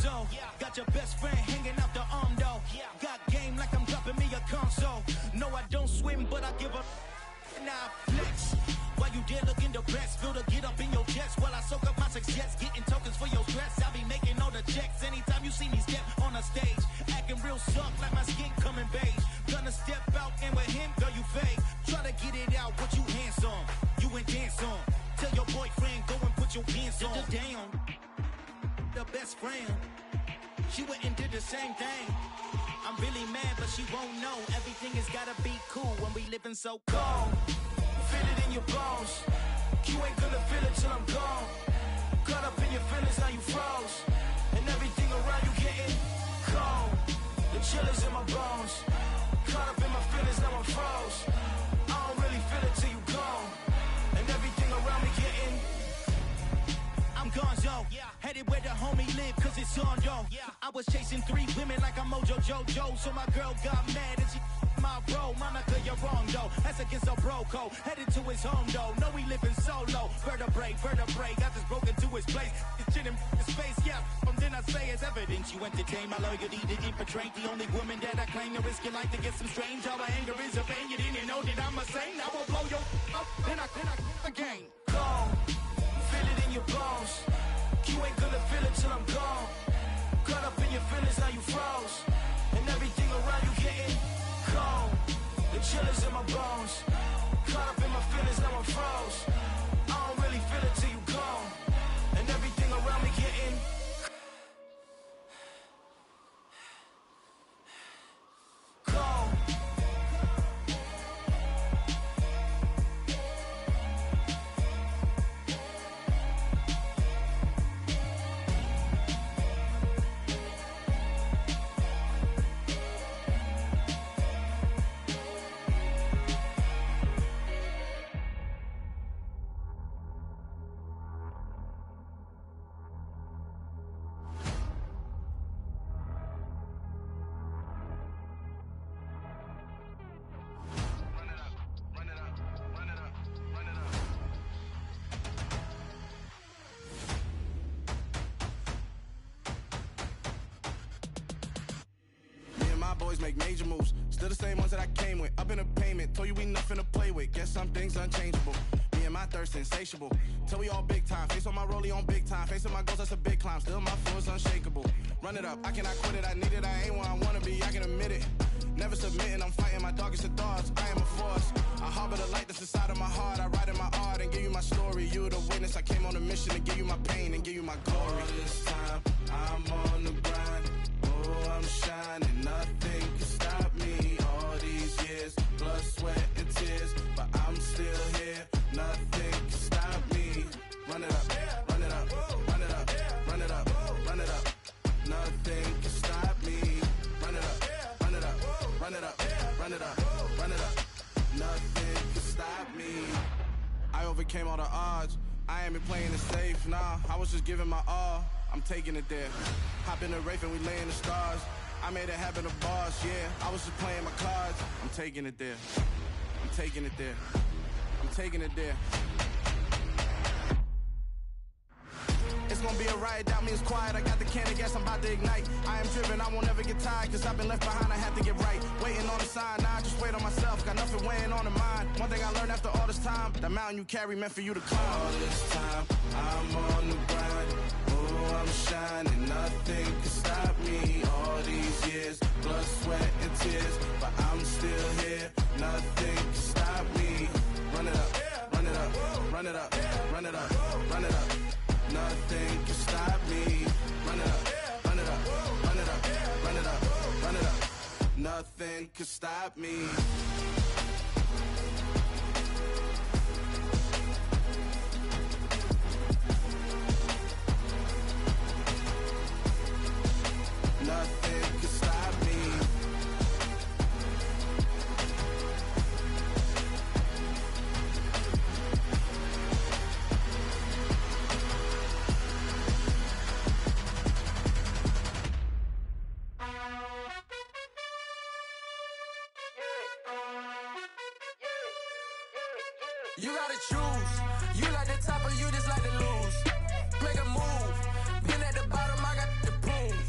gonzo. Got your best friend hanging out the arm though. Got game like I'm dropping me a console. No, I don't swim, but I give a now flex. While you there looking depressed, feel to get up in your chest while I soak up my success, getting tokens for your stress. I'll be making all the checks anytime you see me step on a stage, acting real soft like my skin coming beige. Gonna step out and with him, girl, you fake. Try to get it out, what you handsome, you ain't dance on. Tell your boyfriend, go and put your pants on. Down, the best friend, she went and did the same thing. I'm really mad, but she won't know. Everything has gotta be cool when we living so cold. Feel it in your bones. You ain't gonna feel it till I'm gone. Caught up in your feelings, now you froze. And everything around you getting cold. The chill is in my bones. Caught up in my feelings, now I'm froze. I don't really feel it till you gone. And everything around me getting I'm gonzo, headed where the homie live, cause it's on though. I was chasing 3 women like I'm Mojo Jojo, so my girl got mad and she my bro. Monica, you're wrong though, that's against a bro code. Headed to his home though, no we living solo. Vertebrae, got this broken to his place. It's shit in his face, from then I say it's evidence. You entertain my loyalty, didn't portray the only woman that I claim to risk your life to get some strange. All my anger is a pain, you didn't know that I'm a saint. I will blow your up, then I again. Gone. Feel it in your bones. You ain't gonna feel it till I'm gone. Caught up in your feelings, now you froze. And everything around you getting cold. The chill is in my bones. Caught up in my feelings, now I'm froze. I don't really feel it till you gone. And everything around me getting cold. Boys make major moves, still the same ones that I came with. Up in a payment, told you we nothing to play with. Guess some things unchangeable. Me and my thirst insatiable. Till we all big time. Face on my rollie on big time. Facing my goals, that's a big climb. Still my flow is unshakable. Run it up, I cannot quit it. I need it, I ain't where I wanna be. I can admit it. Never submitting, I'm fighting my darkest of thoughts. I am a force. I harbor the light that's inside of my heart. I write in my art and give you my story. You the witness. I came on a mission to give you my pain and give you my glory. All this time, I'm on the grind. Oh, I'm shining. Nothing can stop me. All these years, blood, sweat, and tears, but I'm still here. Nothing can stop me. Run it up, run it up, run it up, run it up, run it up. Nothing can stop me. Run it up, run it up, run it up, run it up, run it up. Nothing can stop me. I overcame all the odds. I ain't been playing it safe, nah. I was just giving my all. I'm taking it there. Hop in the Wraith and we lay in the stars. I made it happen to boss, yeah. I was just playing my cards. I'm taking it there. I'm taking it there. I'm taking it there. It's gonna be a riot, doubt me it's quiet. I got the can of gas, I'm about to ignite. I am driven, I won't ever get tired, cause I've been left behind, I have to get right. Waiting on the sign, now I just wait on myself. Got nothing weighing on the mind. One thing I learned after all this time, the mountain you carry meant for you to climb. All this time, I'm on the grind. Oh, I'm shining, nothing can stop me. All these years, blood, sweat, and tears, but I'm still here. Nothing can stop me. Run it up, run it up, run it up, run it up, run it up. Nothing can stop me. Run it up, run it up, run it up, run it up, run it up. Nothing can stop me. Nothing can stop me. You gotta choose. You like the top or you just like to lose. Make a move. Been at the bottom, I got the proof.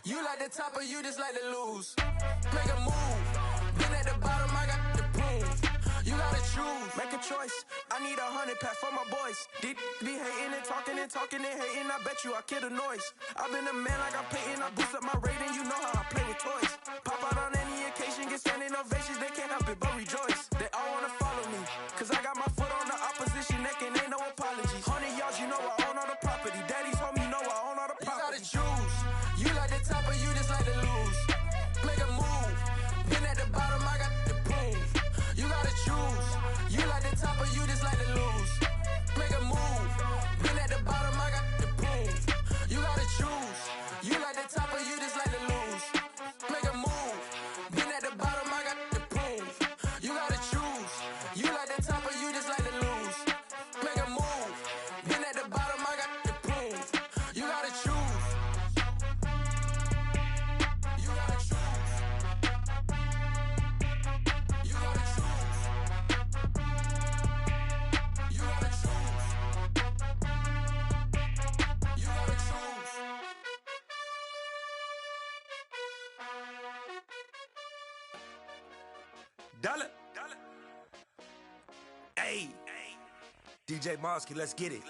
You like the top or you just like to lose? Make a move. Been at the bottom, I got the prove. You gotta choose, make a choice. I need 100 pack for my boys. Deep be hating and talking and hating. I bet you I kill the noise. I've been a man like I'm Peyton. I boost up my rating. You know how I play with toys. Pop out on any occasion, get standing ovations. They can't help it but rejoice. They all wanna follow me, cause I got my foot on the opposition neck and ain't no apologies. 100 yards, you know I own all the property. Daddy's home, you know I own all the property. You gotta choose. You like the top or you just like to lose? Make a move. Been at the bottom, I got the proof. You gotta choose. You like the top or you just like to lose? Make a move. Been at the bottom, I got the proof. You gotta choose. You like the top or you just like to lose? Make a move. Been at the bottom, I got the proof. You gotta choose. You like the top or you just like to lose? Make a move. Been at the bottom, I got the proof. You gotta choose. You gotta choose. You gotta choose. You gotta choose. You gotta choose. Dollar. Hey. DJ Mosky, let's get it.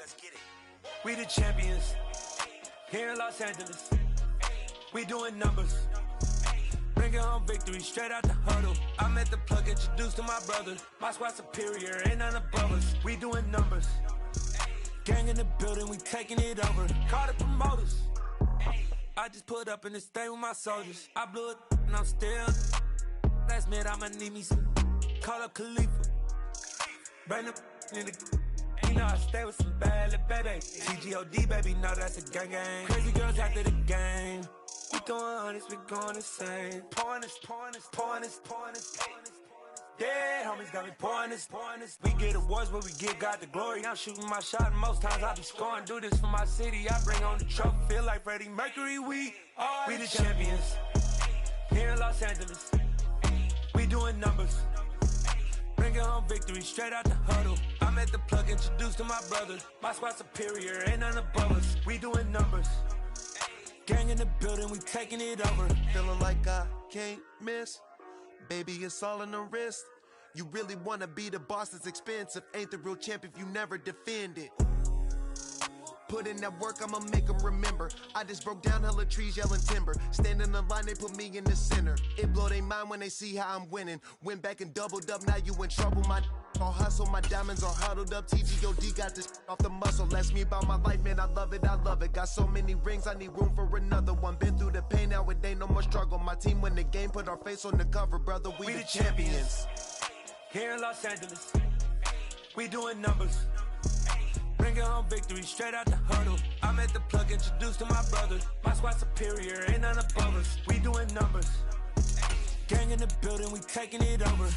We the champions. Here in Los Angeles. We doing numbers. Bringing home victory straight out the huddle. I'm at the plug, introduced to my brother. My squad superior, ain't none above us. We doing numbers. Gang in the building, we taking it over. Call the promoters. I just put up in this thing with my soldiers. I blew it and I'm still. Last minute I'ma need me some. Call up Khalifa. Bring them in the. You know I stay with some bad little baby. CGOD baby, know that's a gang gang. Crazy girls after the game. We going honest, we going insane. Pouring this. Yeah, homies got me pouring this. We get awards, but we give God the glory. I'm shooting my shot, and most times I be scoring. Do this for my city, I bring on the trophy. Feel like Freddie Mercury, we the champions. Here in Los Angeles, we doing numbers. Bringing home victory straight out the huddle. I'm at the plug, introduced to my brother. My squad superior, ain't none above us. We doing numbers. Gang in the building, we taking it over. Feeling like I can't miss. Baby, it's all in the wrist. You really wanna be the boss, it's expensive. Ain't the real champ if you never defend it. Put in that work, I'ma make them remember. I just broke down hella trees, yelling timber. Stand in the line, they put me in the center. It blow their mind when they see how I'm winning. Went back and doubled up, now you in trouble. My all hustle, my diamonds are huddled up. TGOD got this off the muscle. Ask me about my life, man, I love it. Got so many rings, I need room for another one. Been through the pain, now it ain't no more struggle. My team win the game, put our face on the cover, brother. We the champions. Here in Los Angeles, we doing numbers. Bringing home victory straight out the huddle. I'm at the plug, introduced to my brother. My squad superior, ain't none above us. We doing numbers. Gang in the building, we taking it over.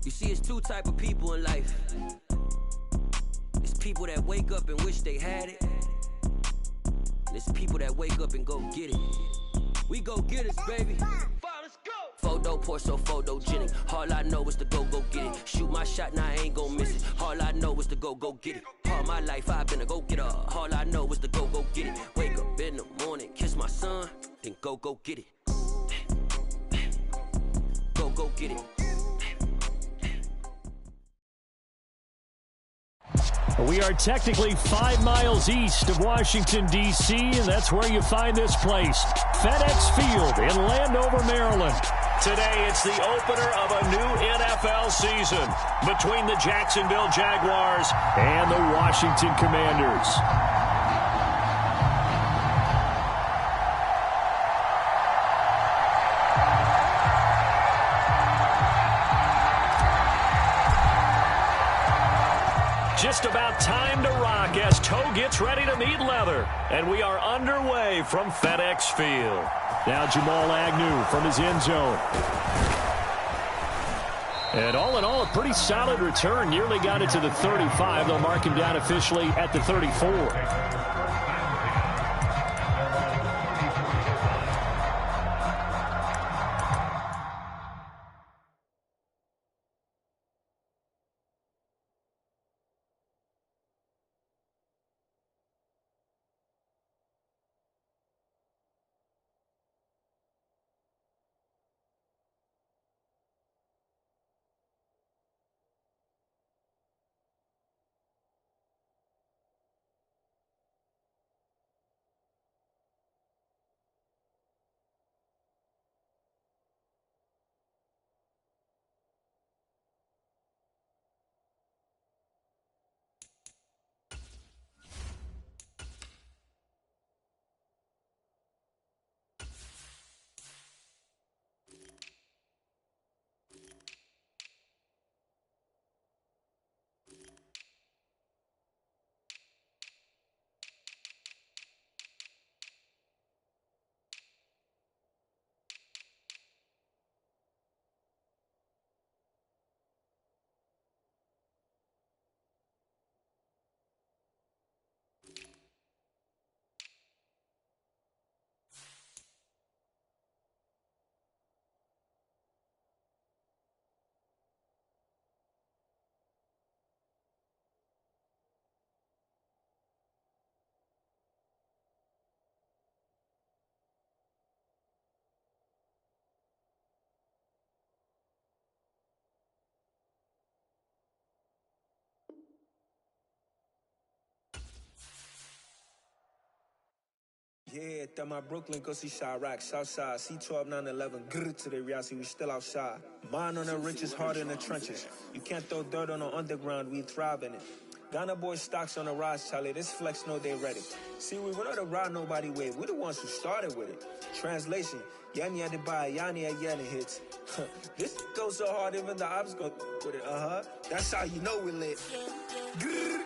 You see, it's two type of people in life. It's people that wake up and wish they had it. And it's people that wake up and go get it. We go get it, baby. Let's go. Photo poor, so photogenic. All I know is to go get it. Shoot my shot, now I ain't gon' miss it. All I know is to go get it. All my life I've been a go-getter. All I know is to go get it. Wake up in the morning, kiss my son, then go get it. Go get it. We are technically 5 miles east of Washington, D.C., and that's where you find this place, FedEx Field in Landover, Maryland. Today, it's the opener of a new NFL season between the Jacksonville Jaguars and the Washington Commanders. Just about time to rock as Toe gets ready to meet leather. And we are underway from FedEx Field. Now Jamal Agnew from his end zone. And all in all, a pretty solid return. Nearly got it to the 35. They'll mark him down officially at the 34. Yeah, that my Brooklyn, go see Chirac, Southside, C12, 911, grr to the reality, we still outside. Mine on the riches, hard in the trenches. You can't throw dirt on the underground, we thrive in it. Ghana boys stocks on the rise, Charlie, this flex know they ready. See, we not a ride nobody wave, we the ones who started with it. Translation, Yanni had to buy, Yanni had Yanni hits. This goes so hard, even the ops go with it, That's how you know we lit. Grr,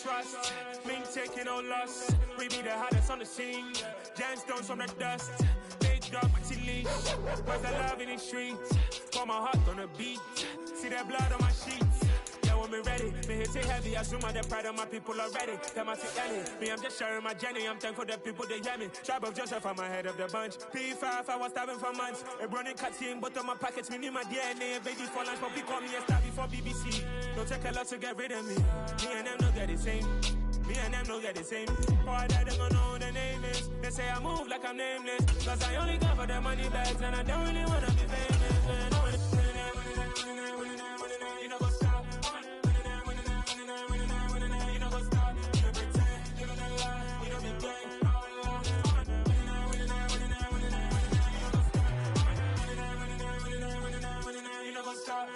trust, Ming taking no loss. We be the hottest on the scene. Gemstones from the dust. Big dog, pretty leash. Where's the love in the streets? Pour my heart on the beat. See that blood on my sheets. Yeah, when me ready, me hit it heavy. Assume I'm the pride of my people already. Them I see Ellie. Me, I'm just sharing my journey. I'm thankful the people they hear me. Tribe of Joseph, I'm ahead of the bunch. P5, I was starving for months. A running cut team, but on my pockets, me need my DNA. Baby for lunch, but we call me a star before BBC. Don't take a lot to get rid of me. Me and them know they're the same. Me and them know they're the same. Boy, that they gonna know who the name is. They say I move like I'm nameless. Cause I only come for the money bags and I don't really wanna be famous. Man. You know what's up? You know what's up? You pretend, you don't lie, you don't be gang. You know what's up?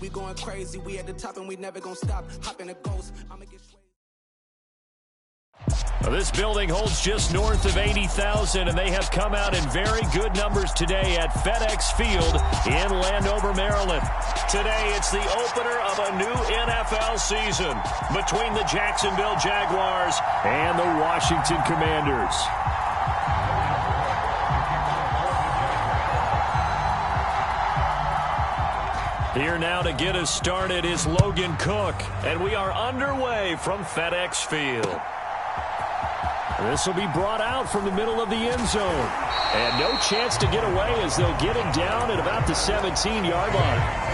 We going crazy, we at the top and we never gonna stop. Hop in a ghost, I'ma get This building holds just north of 80,000, and they have come out in very good numbers today at FedEx Field in Landover, Maryland. Today, it's the opener of a new NFL season between the Jacksonville Jaguars and the Washington Commanders. Here now to get us started is Logan Cook, and we are underway from FedEx Field. This will be brought out from the middle of the end zone. And no chance to get away as they'll get it down at about the 17-yard line.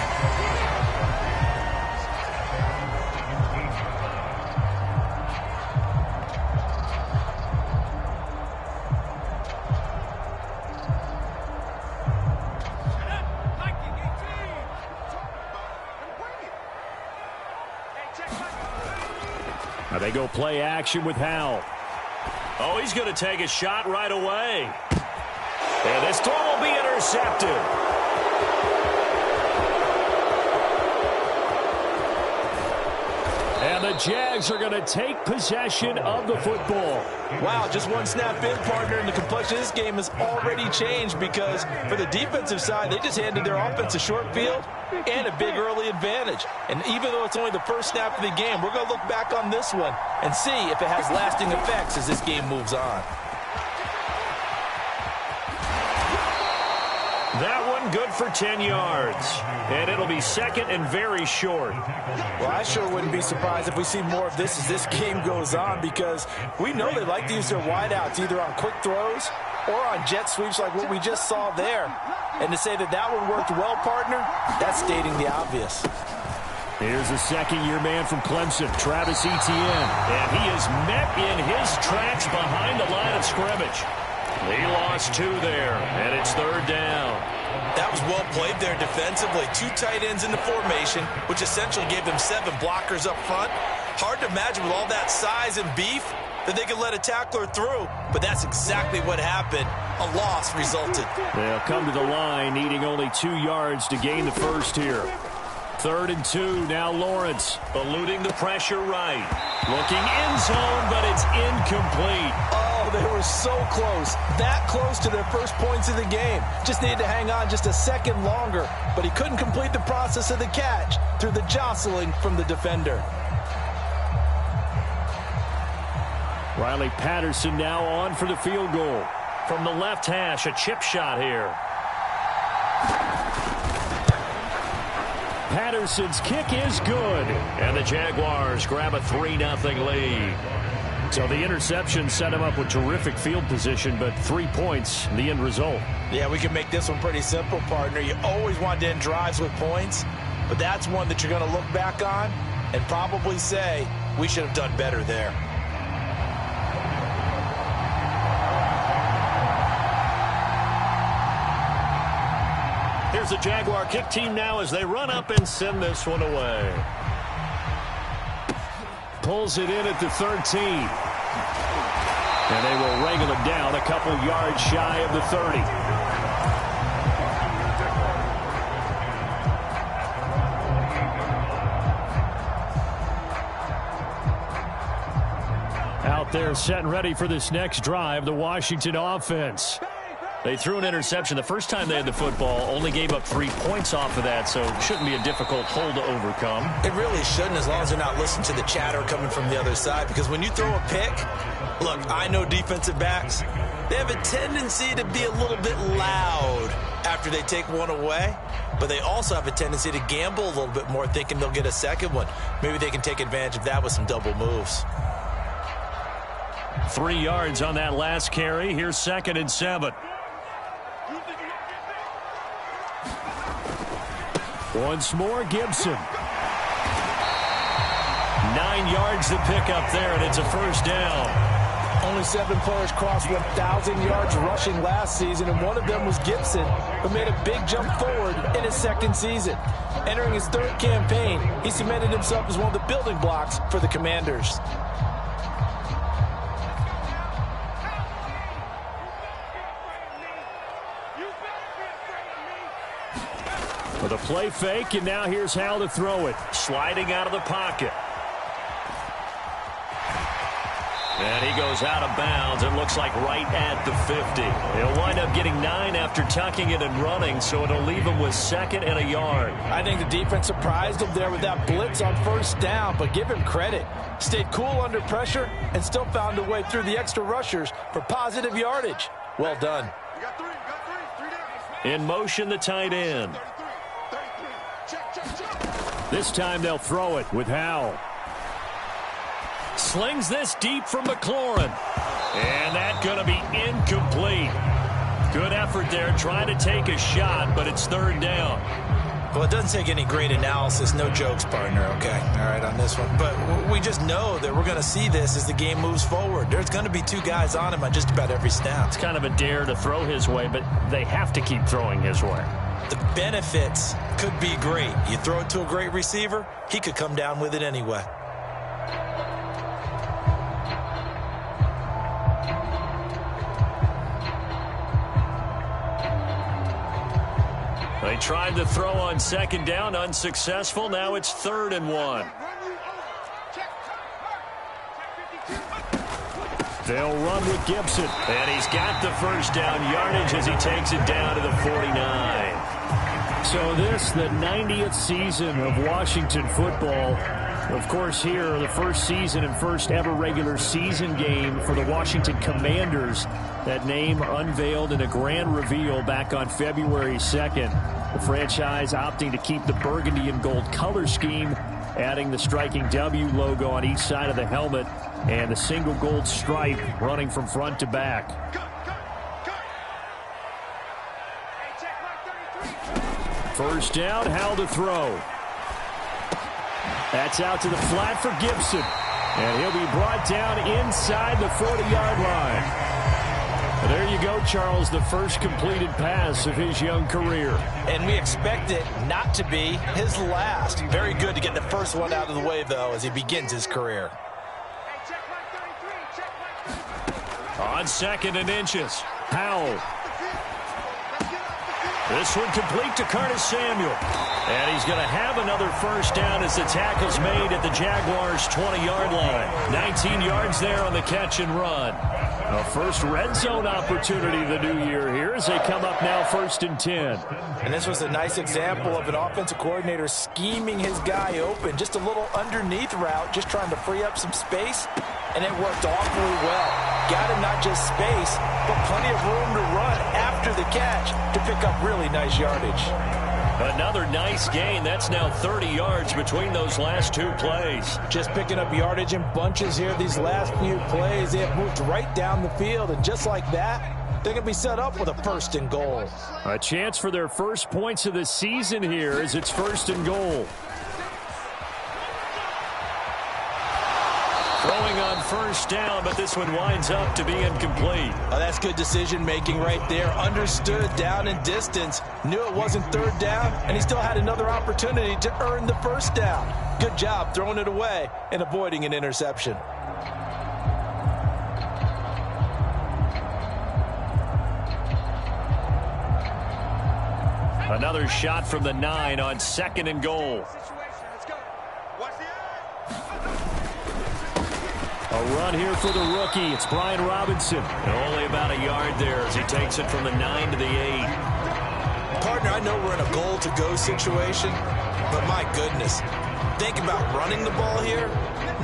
Now they go play action with Howell. Oh, he's going to take a shot right away. And this throw will be intercepted. And the Jags are going to take possession of the football. Wow, just one snap in, partner, and the complexion of this game has already changed because for the defensive side, they just handed their offense a short field and a big early advantage. And even though it's only the first snap of the game, we're going to look back on this one and see if it has lasting effects as this game moves on. That one good for 10 yards. And it'll be second and very short. Well, I sure wouldn't be surprised if we see more of this as this game goes on because we know they like to use their wideouts either on quick throws or on jet sweeps like what we just saw there. And to say that that one worked well, partner, that's stating the obvious. Here's a second-year man from Clemson, Travis Etienne. And he is met in his tracks behind the line of scrimmage. He lost 2 there, and it's third down. That was well played there defensively. 2 tight ends in the formation, which essentially gave them 7 blockers up front. Hard to imagine with all that size and beef that they could let a tackler through, but that's exactly what happened. A loss resulted. They'll come to the line, needing only 2 yards to gain the first here. 3rd and 2, now Lawrence, eluding the pressure right. Looking end zone, but it's incomplete. Oh, they were so close. That close to their first points of the game. Just needed to hang on just a second longer, but he couldn't complete the process of the catch through the jostling from the defender. Riley Patterson now on for the field goal. From the left hash, a chip shot here. Patterson's kick is good. And the Jaguars grab a 3-0 lead. So the interception set him up with terrific field position, but 3 points, the end result. Yeah, we can make this one pretty simple, partner. You always want to end drives with points, but that's one that you're going to look back on and probably say, we should have done better there. Here's the Jaguar kick team now as they run up and send this one away. Pulls it in at the 13. And they will wrangle it down a couple yards shy of the 30. Out there set and ready for this next drive, the Washington offense. They threw an interception the first time they had the football, only gave up 3 points off of that, so it shouldn't be a difficult hole to overcome. It really shouldn't, as long as they're not listening to the chatter coming from the other side, because when you throw a pick, look, I know defensive backs, they have a tendency to be a little bit loud after they take one away, but they also have a tendency to gamble a little bit more, thinking they'll get a second one. Maybe they can take advantage of that with some double moves. 3 yards on that last carry. Here's 2nd and 7. Once more, Gibson. 9 yards to pick up there, and it's a first down. Only 7 players crossed 1,000 yards rushing last season, and one of them was Gibson, who made a big jump forward in his 2nd season. Entering his 3rd campaign, he cemented himself as one of the building blocks for the Commanders. With a play fake, and now here's Howell to throw it. Sliding out of the pocket. And he goes out of bounds. It looks like right at the 50. He'll wind up getting 9 after tucking it and running, so it'll leave him with 2nd and a yard. I think the defense surprised him there with that blitz on first down, but give him credit. Stayed cool under pressure and still found a way through the extra rushers for positive yardage. Well done. In motion, the tight end. This time they'll throw it with Howell. Slings this deep from McLaurin. And that's going to be incomplete. Good effort there, trying to take a shot, but it's 3rd down. Well, it doesn't take any great analysis. No jokes, partner, okay? All right, on this one. But we just know that we're going to see this as the game moves forward. There's going to be 2 guys on him on just about every snap. It's kind of a dare to throw his way, but they have to keep throwing his way. The benefits could be great. You throw it to a great receiver, he could come down with it anyway. tried to throw on second down, unsuccessful. Now it's 3rd and 1. They'll run with Gibson, and he's got the first down yardage as he takes it down to the 49. So this, the 90th season of Washington football. Of course, here, the first season and first ever regular season game for the Washington Commanders. That name unveiled in a grand reveal back on February 2nd. The franchise opting to keep the burgundy and gold color scheme, adding the striking W logo on each side of the helmet and the single gold stripe running from front to back. First down, Howell to throw. That's out to the flat for Gibson. And he'll be brought down inside the 40-yard line. And there you go, Charles, the first completed pass of his young career. And we expect it not to be his last. Very good to get the first one out of the way, though, as he begins his career. On 2nd and inches, Howell. This one complete to Curtis Samuel. And he's going to have another first down as the tackle's made at the Jaguars' 20-yard line. 19 yards there on the catch and run. A first red zone opportunity the new year here as they come up now 1st and 10. And this was a nice example of an offensive coordinator scheming his guy open. Just a little underneath route, just trying to free up some space. And it worked awfully well. Got him not just space, but plenty of room to run after the catch to pick up really nice yardage. Another nice gain. That's now 30 yards between those last two plays. Just picking up yardage in bunches here these last few plays. They have moved right down the field, and just like that, they're going to be set up with a 1st and goal. A chance for their first points of the season here as it's 1st and goal. Throwing on first down, but this one winds up to be incomplete. Oh, that's good decision-making right there. Understood down and distance. Knew it wasn't 3rd down, and he still had another opportunity to earn the first down. Good job throwing it away and avoiding an interception. Another shot from the 9 on 2nd and goal. A run here for the rookie. It's Brian Robinson. And only about a yard there as he takes it from the 9 to the 8. Partner, I know we're in a goal-to-go situation, but my goodness, think about running the ball here.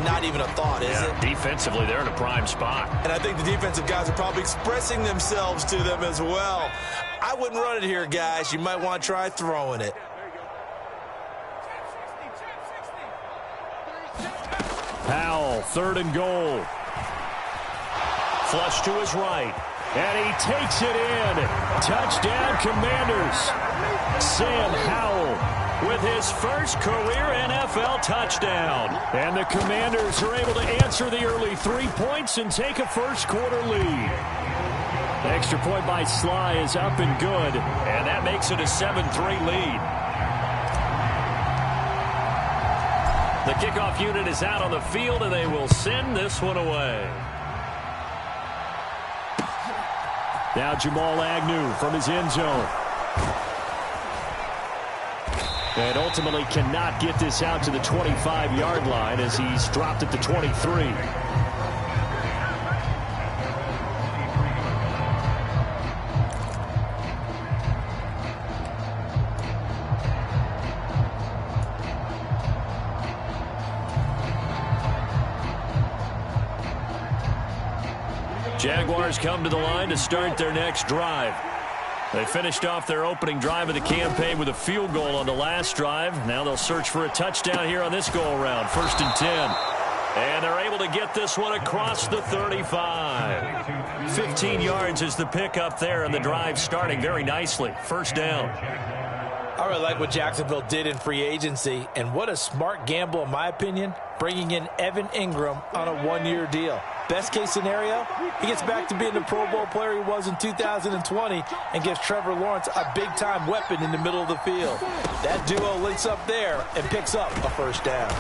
Not even a thought, is it? Defensively, they're in a prime spot. And I think the defensive guys are probably expressing themselves to them as well. I wouldn't run it here, guys. You might want to try throwing it. Powell, 3rd and goal. Flush to his right. And he takes it in. Touchdown, Commanders. Sam Howell with his first career NFL touchdown. And the Commanders are able to answer the early 3 points and take a first-quarter lead. The extra point by Sly is up and good. And that makes it a 7-3 lead. The kickoff unit is out on the field, and they will send this one away. Now Jamal Agnew from his end zone. And ultimately cannot get this out to the 25-yard line as he's dropped at the 23. Jaguars come to the line to start their next drive. They finished off their opening drive of the campaign with a field goal on the last drive. Now they'll search for a touchdown here on this go-around. 1st and 10. And they're able to get this one across the 35. 15 yards is the pickup there, and the drive starting very nicely. First down. I really like what Jacksonville did in free agency, and what a smart gamble, in my opinion, bringing in Evan Ingram on a 1-year deal. Best case scenario, he gets back to being the Pro Bowl player he was in 2020 and gives Trevor Lawrence a big-time weapon in the middle of the field. That duo links up there and picks up a first down.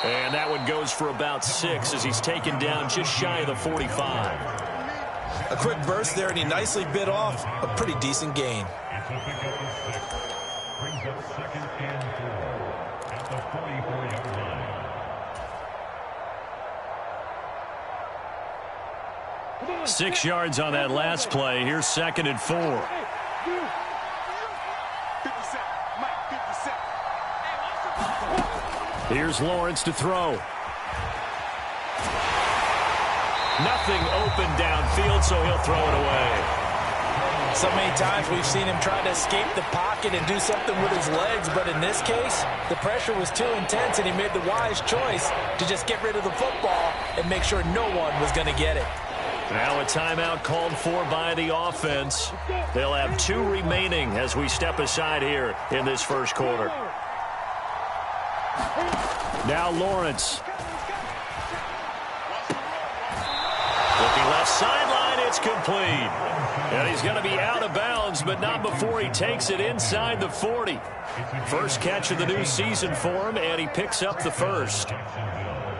And that one goes for about 6 as he's taken down just shy of the 45. A quick burst there, and he nicely bit off a pretty decent gain. 2nd and 4 at the 44-yard line. 6 yards on that last play. Here's 2nd and 4. Here's Lawrence to throw. Nothing open downfield, so he'll throw it away. So many times we've seen him try to escape the pocket and do something with his legs, but in this case, the pressure was too intense, and he made the wise choice to just get rid of the football and make sure no one was going to get it. Now a timeout called for by the offense. They'll have 2 remaining as we step aside here in this first quarter. Now Lawrence. Looking left sideline, it's complete. And he's going to be out of bounds, but not before he takes it inside the 40. First catch of the new season for him, and he picks up the first.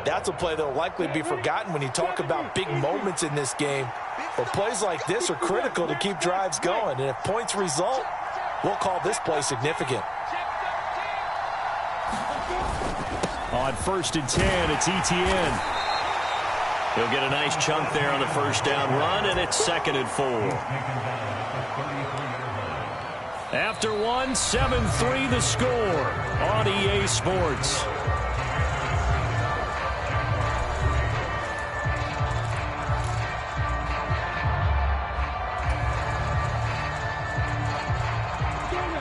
That's a play that will likely be forgotten when you talk about big moments in this game. But plays like this are critical to keep drives going. And if points result, we'll call this play significant. On 1st and 10, it's ETN. He'll get a nice chunk there on the first down run, and it's 2nd and 4. After 1, 7-3 the score on EA Sports.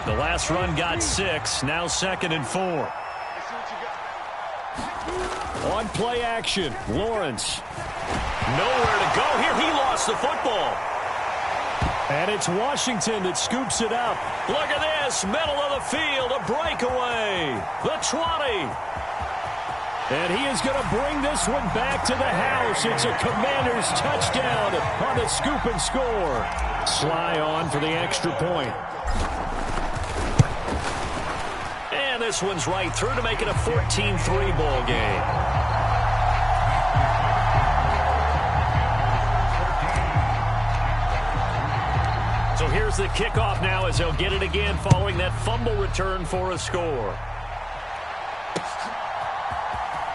The last run got 6, now 2nd and 4. On play action, Lawrence. Nowhere to go here. He lost the football. And it's Washington that scoops it up. Look at this, middle of the field, a breakaway. The 20. And he is going to bring this one back to the house. It's a Commanders touchdown on the scoop and score. Sly on for the extra point. And this one's right through to make it a 14-3 ball game. So here's the kickoff now as they'll get it again following that fumble return for a score.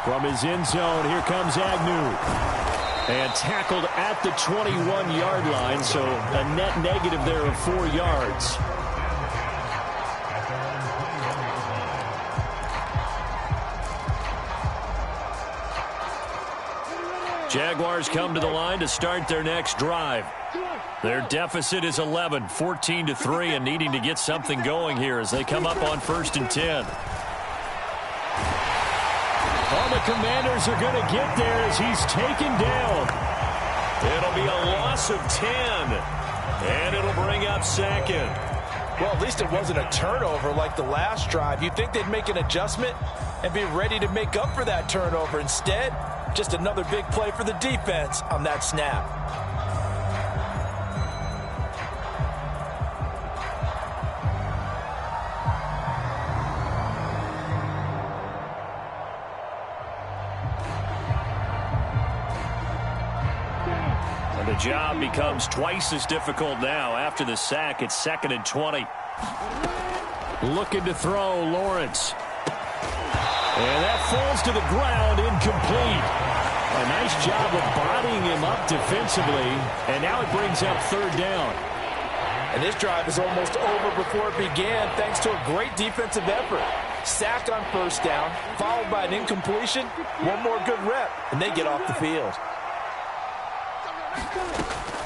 From his end zone, here comes Agnew. And tackled at the 21-yard line, so a net negative there of 4 yards. Jaguars come to the line to start their next drive. Their deficit is 11, 14-3, and needing to get something going here as they come up on 1st and 10. All the Commanders are going to get there as he's taken down. It'll be a loss of 10, and it'll bring up 2nd. Well, at least it wasn't a turnover like the last drive. You'd think they'd make an adjustment and be ready to make up for that turnover. Instead, just another big play for the defense on that snap. And the job becomes twice as difficult now. After the sack, it's 2nd and 20. Looking to throw, Lawrence. And that falls to the ground, incomplete. A nice job of bodying him up defensively, and now it brings up 3rd down. And this drive is almost over before it began thanks to a great defensive effort. Sack on 1st down, followed by an incompletion. One more good rep, and they get off the field.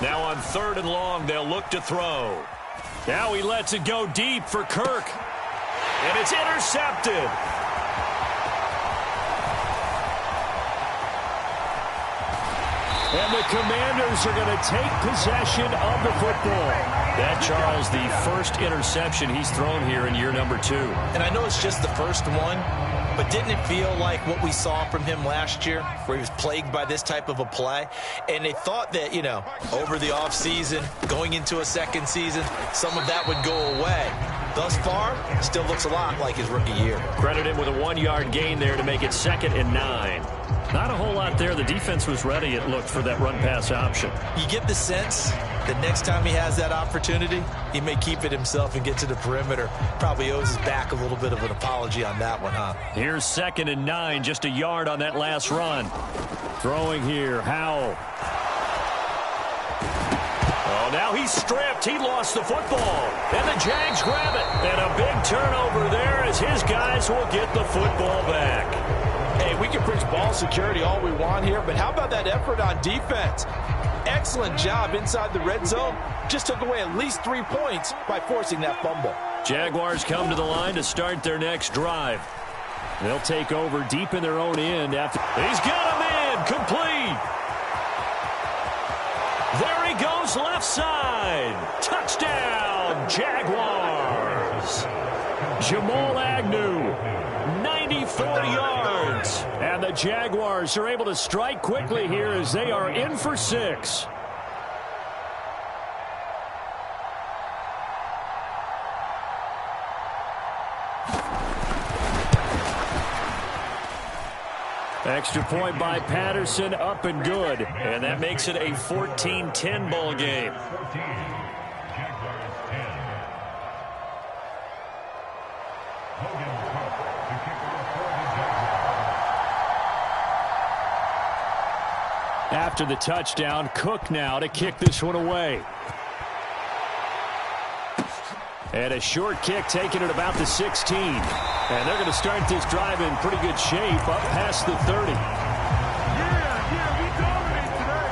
Now on 3rd and long, they'll look to throw. Now he lets it go deep for Kirk. And it's intercepted. And the Commanders are going to take possession of the football. That, Charles, the first interception he's thrown here in year number 2. And I know it's just the first one, but didn't it feel like what we saw from him last year, where he was plagued by this type of a play? And they thought that, you know, over the offseason, going into a second season, some of that would go away. Thus far, still looks a lot like his rookie year. Credit him with a 1-yard gain there to make it 2nd and 9. Not a whole lot there. The defense was ready, it looked, for that run-pass option. You get the sense the next time he has that opportunity, he may keep it himself and get to the perimeter. Probably owes his back a little bit of an apology on that one, huh? Here's 2nd and 9, just a yard on that last run. Throwing here, Howell. Oh, now he's stripped. He lost the football. And the Jags grab it. And a big turnover there as his guys will get the football back. Hey, we can preach ball security all we want here, but how about that effort on defense? Excellent job inside the red zone. Just took away at least 3 points by forcing that fumble. Jaguars come to the line to start their next drive. They'll take over deep in their own end after. He's got him in. Complete. There he goes left side. Touchdown, Jaguars. Jamal Agnew, 94 yards. And the Jaguars are able to strike quickly here as they are in for 6. Extra point by Patterson, up and good. And that makes it a 14-10 ball game. After the touchdown, Cook now to kick this one away. And a short kick taken at about the 16. And they're going to start this drive in pretty good shape up past the 30. Yeah, we dominate today.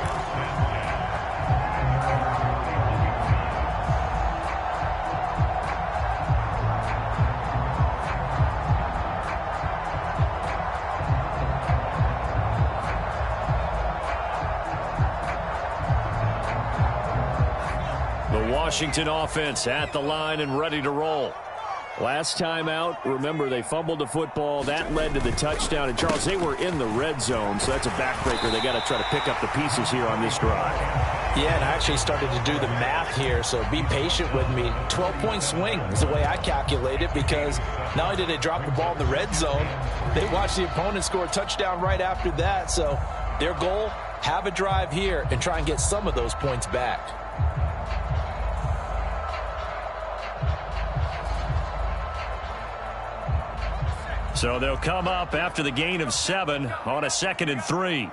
The Washington offense at the line and ready to roll. Last time out, remember, they fumbled the football. That led to the touchdown. And, Charles, they were in the red zone, so that's a backbreaker. They got to try to pick up the pieces here on this drive. Yeah, and I actually started to do the math here, so be patient with me. 12-point swing is the way I calculate it, because not only did they drop the ball in the red zone, they watched the opponent score a touchdown right after that. So their goal, have a drive here and try and get some of those points back. So they'll come up after the gain of 7 on a 2nd and 3.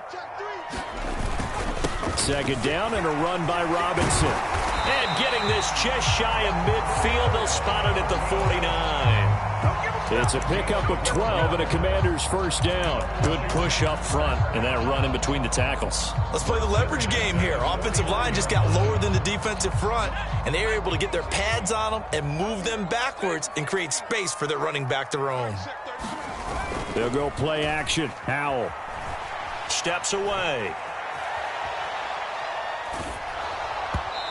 2nd down and a run by Robinson. And getting this just shy of midfield, they'll spot it at the 49. It's a pickup of 12 and a Commander's first down. Good push up front and that run in between the tackles. Let's play the leverage game here. Offensive line just got lower than the defensive front, and they were able to get their pads on them and move them backwards and create space for their running back to roam. They'll go play action. Howell steps away.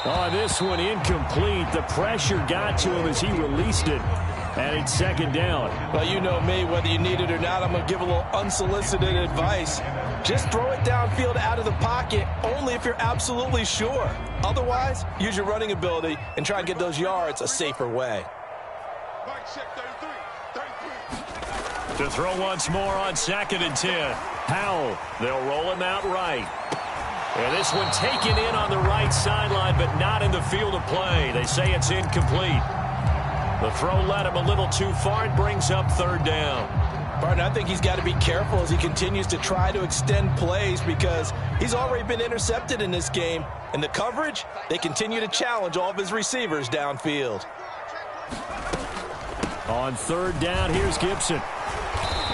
Oh, this one incomplete. The pressure got to him as he released it. And it's 2nd down. Well, you know me, whether you need it or not, I'm going to give a little unsolicited advice. Just throw it downfield out of the pocket, only if you're absolutely sure. Otherwise, use your running ability and try and get those yards a safer way. To throw once more on 2nd and 10. Howell, they'll roll him out right. And this one taken in on the right sideline, but not in the field of play. They say it's incomplete. The throw led him a little too far and brings up 3rd down. Barton, I think he's got to be careful as he continues to try to extend plays, because he's already been intercepted in this game. And the coverage, they continue to challenge all of his receivers downfield. On 3rd down, here's Gibson.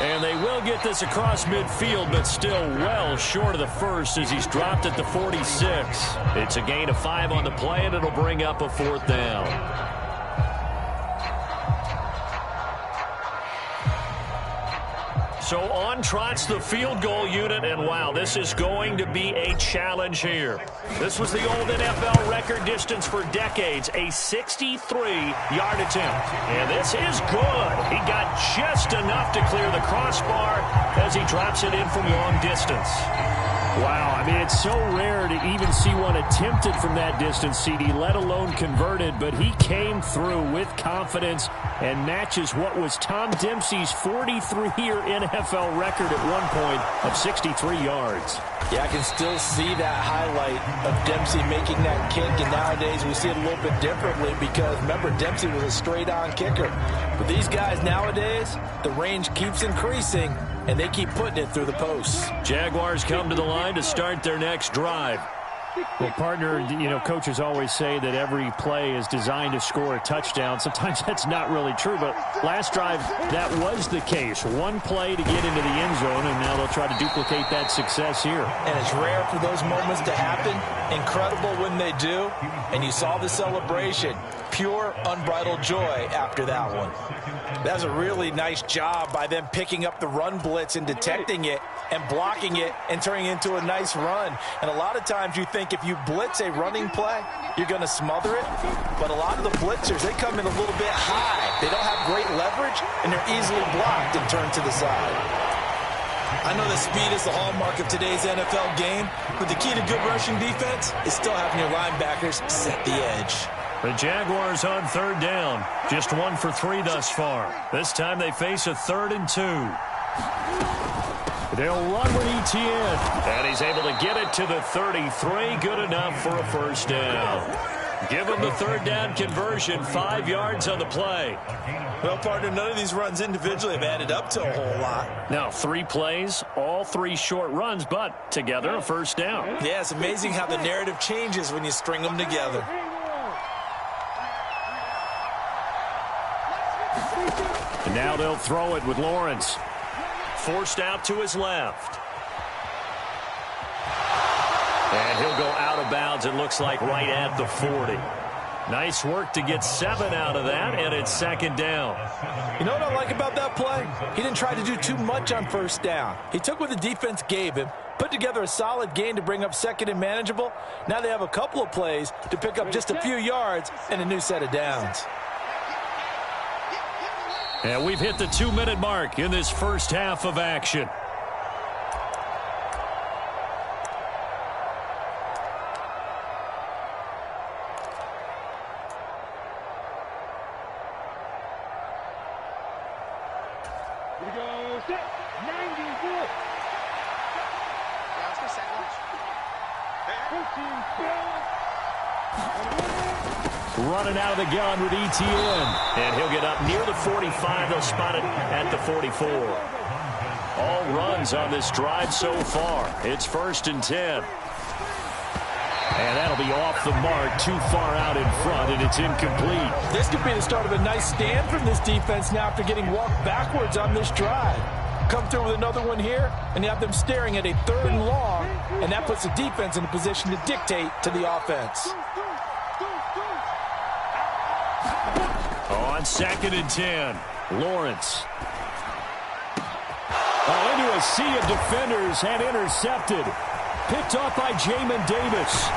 And they will get this across midfield, but still well short of the first as he's dropped at the 46. It's a gain of 5 on the play, and it'll bring up a 4th down. So on trots the field goal unit, and wow, this is going to be a challenge here. This was the old NFL record distance for decades, a 63-yard attempt. And this is good. He got just enough to clear the crossbar as he drops it in from long distance. Wow, I mean, it's so rare to even see one attempted from that distance, CD, let alone converted, but he came through with confidence and matches what was Tom Dempsey's 43-year NFL record at one point of 63 yards. Yeah, I can still see that highlight of Dempsey making that kick, and nowadays we see it a little bit differently because, remember, Dempsey was a straight-on kicker. But these guys nowadays, the range keeps increasing, and they keep putting it through the posts. Jaguars come to the line to start their next drive. Well, partner, you know, coaches always say that every play is designed to score a touchdown. Sometimes that's not really true, but last drive, that was the case. One play to get into the end zone, and now they'll try to duplicate that success here. And it's rare for those moments to happen. Incredible when they do. And you saw the celebration. Pure, unbridled joy after that one. That was a really nice job by them picking up the run blitz and detecting it and blocking it and turning it into a nice run. And a lot of times you think if you blitz a running play, you're going to smother it. But a lot of the blitzers, they come in a little bit high. They don't have great leverage, and they're easily blocked and turned to the side. I know that speed is the hallmark of today's NFL game, but the key to good rushing defense is still having your linebackers set the edge. The Jaguars on third down. Just 1 for 3 thus far. This time they face a 3rd and 2. They'll run with Etienne. And he's able to get it to the 33. Good enough for a first down. Give him the third down conversion. 5 yards on the play. Well, partner, none of these runs individually have added up to a whole lot. Now, 3 plays, all 3 short runs, but together a first down. Yeah, it's amazing how the narrative changes when you string them together. And now they'll throw it with Lawrence. Forced out to his left. And he'll go out of bounds, it looks like, right at the 40. Nice work to get 7 out of that, and it's 2nd down. You know what I like about that play? He didn't try to do too much on first down. He took what the defense gave him, put together a solid gain to bring up 2nd and manageable. Now they have a couple of plays to pick up just a few yards and a new set of downs. And we've hit the 2-minute mark in this first half of action. Here we go. Set. 90 good. Let's go set launch. 14 Running out of the gun with Etienne. And he'll get up near the 45. They'll spot it at the 44. All runs on this drive so far. It's 1st and 10. And that'll be off the mark, too far out in front, and it's incomplete. This could be the start of a nice stand from this defense now after getting walked backwards on this drive. Come through with another one here, and you have them staring at a 3rd and long, and that puts the defense in a position to dictate to the offense. On 2nd and 10, Lawrence. Into a sea of defenders and intercepted. Picked off by Jamin Davis.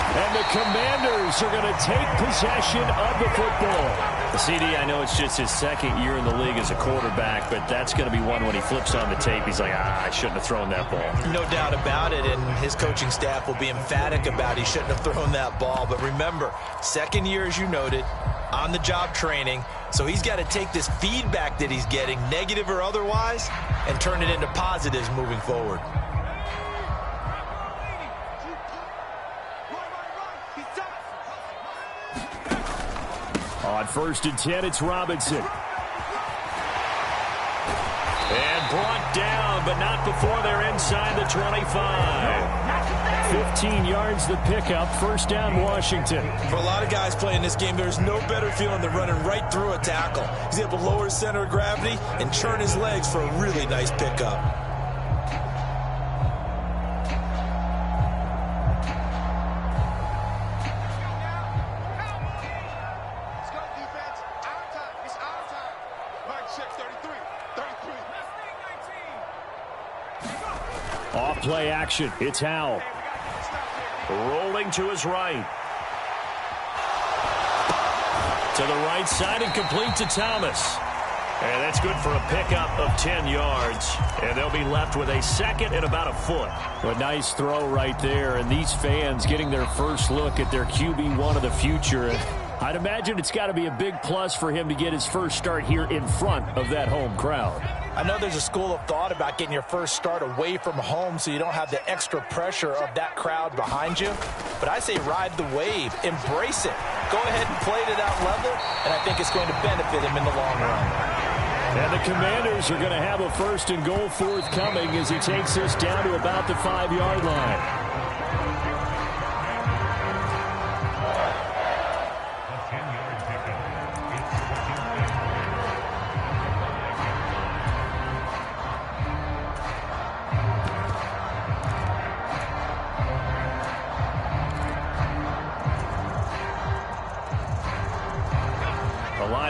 And the Commanders are going to take possession of the football. CD, I know it's just his 2nd year in the league as a quarterback, but that's going to be one when he flips on the tape. He's like, I shouldn't have thrown that ball. No doubt about it, and his coaching staff will be emphatic about he shouldn't have thrown that ball. But remember, 2nd year, as you noted, on-the-job training, so he's got to take this feedback that he's getting, negative or otherwise, and turn it into positives moving forward. On 1st and 10, it's Robinson. And brought down, but not before they're inside the 25. 15 yards the pickup, 1st down Washington. For a lot of guys playing this game, there's no better feeling than running right through a tackle. He's able to lower his center of gravity and churn his legs for a really nice pickup. Off play action. It's Howell. Rolling to his right. To the right side and complete to Thomas. And that's good for a pickup of 10 yards. And they'll be left with a second and about a foot. A nice throw right there. And these fans getting their first look at their QB1 of the future. I'd imagine it's got to be a big plus for him to get his first start here in front of that home crowd. I know there's a school of thought about getting your first start away from home so you don't have the extra pressure of that crowd behind you. But I say ride the wave. Embrace it. Go ahead and play to that level, and I think it's going to benefit him in the long run. And the Commanders are going to have a first and goal forthcoming as he takes us down to about the 5-yard line.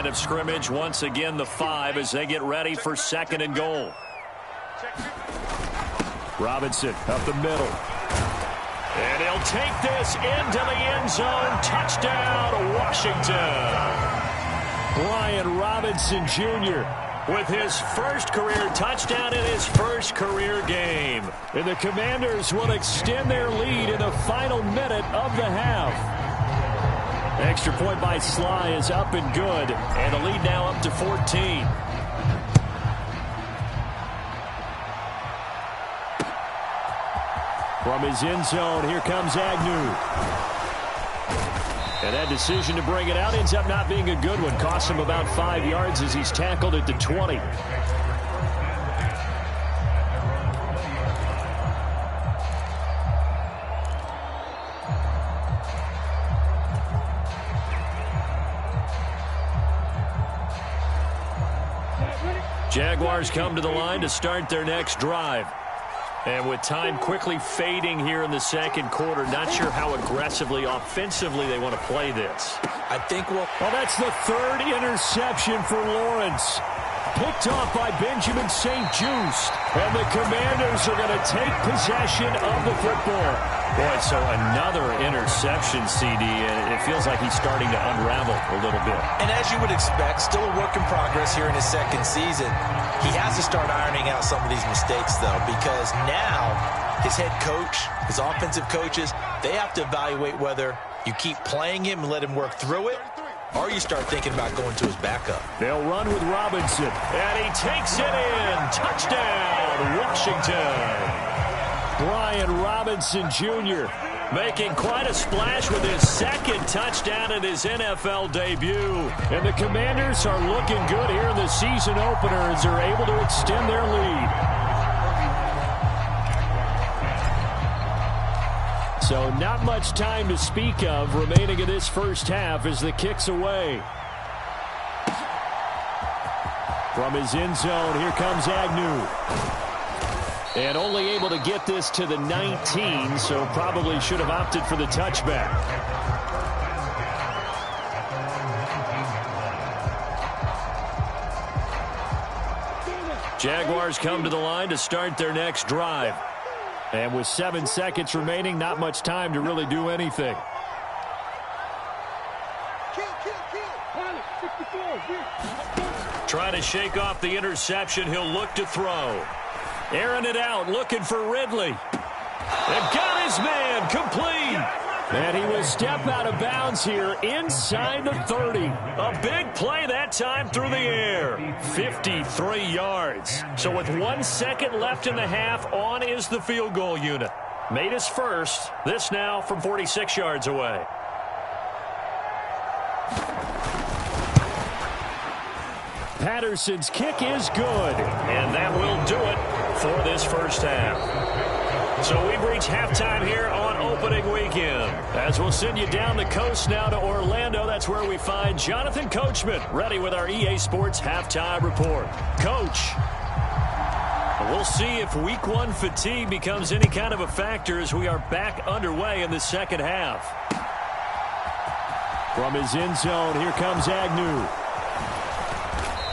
Of scrimmage once again the 5 as they get ready for second and goal. Robinson up the middle, and he'll take this into the end zone. Touchdown Washington. Brian Robinson Jr. with his first career touchdown in his first career game, and the Commanders will extend their lead in the final minute of the half. Extra point by Sly is up and good, and the lead now up to 14. From his end zone, here comes Agnew. And that decision to bring it out ends up not being a good one. Costs him about 5 yards as he's tackled at the 20. Jaguars come to the line to start their next drive. And with time quickly fading here in the second quarter, not sure how aggressively, offensively they want to play this. I think well, that's the third interception for Lawrence. Picked off by Benjamin St-Juste. And the Commanders are going to take possession of the football. Boy, so another interception, CD, and it feels like he's starting to unravel a little bit. And as you would expect, still a work in progress here in his second season. He has to start ironing out some of these mistakes, though, because now his head coach, his offensive coaches, they have to evaluate whether you keep playing him and let him work through it, or you start thinking about going to his backup. They'll run with Robinson, and he takes it in. Touchdown, Washington. Brian Robinson Jr. making quite a splash with his second touchdown in his NFL debut. And the Commanders are looking good here in the season opener as they're able to extend their lead. So not much time to speak of remaining in this first half as the kick's away. From his end zone, here comes Agnew. And only able to get this to the 19, so probably should have opted for the touchback. Jaguars come to the line to start their next drive. And with 7 seconds remaining, not much time to really do anything. Trying to shake off the interception, he'll look to throw. Airing it out, looking for Ridley. And got his man, complete. And he will step out of bounds here inside the 30. A big play that time through the air. 53 yards. So with 1 second left in the half, on is the field goal unit. Made his first. This now from 46 yards away. Patterson's kick is good, and that will do it for this first half. So we've reached halftime here on opening weekend. As we'll send you down the coast now to Orlando, that's where we find Jonathan Coachman ready with our EA Sports halftime report. Coach, we'll see if week one fatigue becomes any kind of a factor as we are back underway in the second half. From his end zone, here comes Agnew.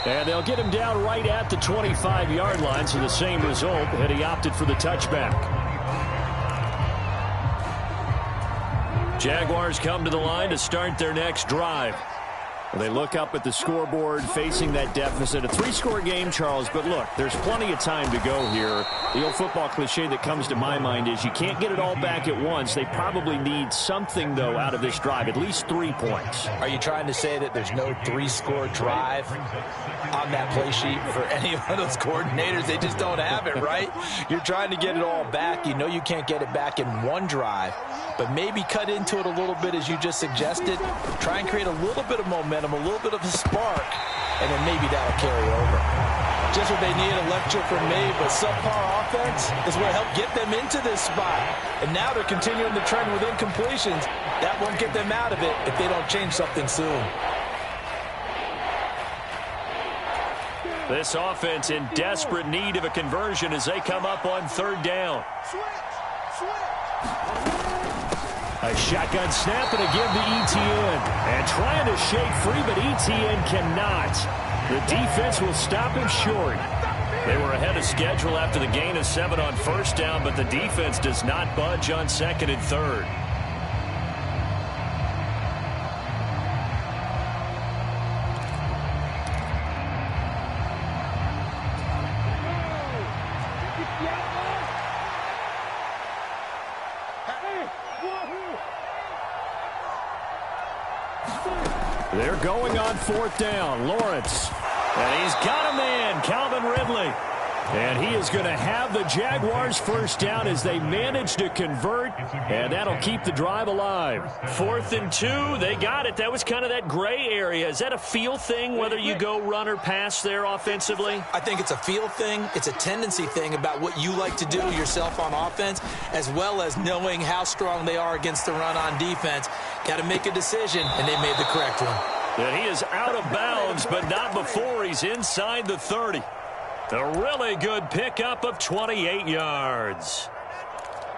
And they'll get him down right at the 25-yard line, so the same result, and he opted for the touchback. Jaguars come to the line to start their next drive. They look up at the scoreboard facing that deficit. A 3-score game, Charles, but look, there's plenty of time to go here. The old football cliche that comes to my mind is you can't get it all back at once. They probably need something, though, out of this drive, at least 3 points. Are you trying to say that there's no 3-score drive on that play sheet for any of those coordinators? They just don't have it, right? You're trying to get it all back. You know you can't get it back in one drive, but maybe cut into it a little bit as you just suggested. Try and create a little bit of momentum, a little bit of a spark, and then maybe that'll carry over. Just what they need, a lecture from me, but subpar offense is what helped get them into this spot. And now they're continuing the trend with incompletions. That won't get them out of it if they don't change something soon. This offense in desperate need of a conversion as they come up on 3rd down. A shotgun snap and a give to Etienne. And trying to shake free, but Etienne cannot. The defense will stop him short. They were ahead of schedule after the gain of 7 on 1st down, but the defense does not budge on 2nd and 3rd. They're going on 4th down. Lawrence. And he's got a man, Calvin Ridley. And he is going to have the Jaguars' 1st down as they manage to convert. And that'll keep the drive alive. 4th and 2. They got it. That was kind of that gray area. Is that a feel thing, whether you go run or pass there offensively? I think it's a feel thing. It's a tendency thing about what you like to do yourself on offense, as well as knowing how strong they are against the run on defense. Got to make a decision, and they made the correct one. And he is out of bounds, but not before he's inside the 30. A really good pickup of 28 yards.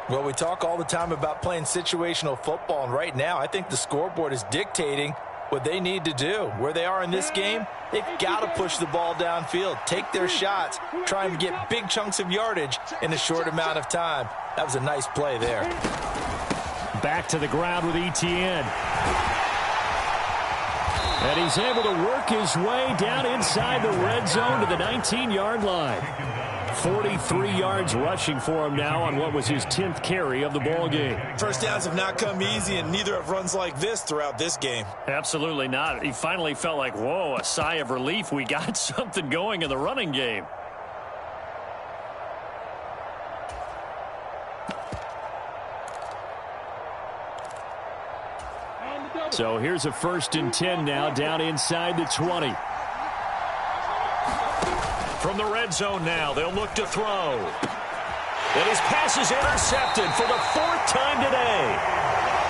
Well, we talk all the time about playing situational football, and right now I think the scoreboard is dictating what they need to do. Where they are in this game, they've got to push the ball downfield, take their shots, try and get big chunks of yardage in a short amount of time. That was a nice play there. Back to the ground with Etienne. And he's able to work his way down inside the red zone to the 19-yard line. 43 yards rushing for him now on what was his 10th carry of the ball game. First downs have not come easy, and neither have runs like this throughout this game. Absolutely not. He finally felt like, whoa, a sigh of relief. We got something going in the running game. So here's a 1st and 10 now down inside the 20. From the red zone now, they'll look to throw. And his pass is intercepted for the 4th time today.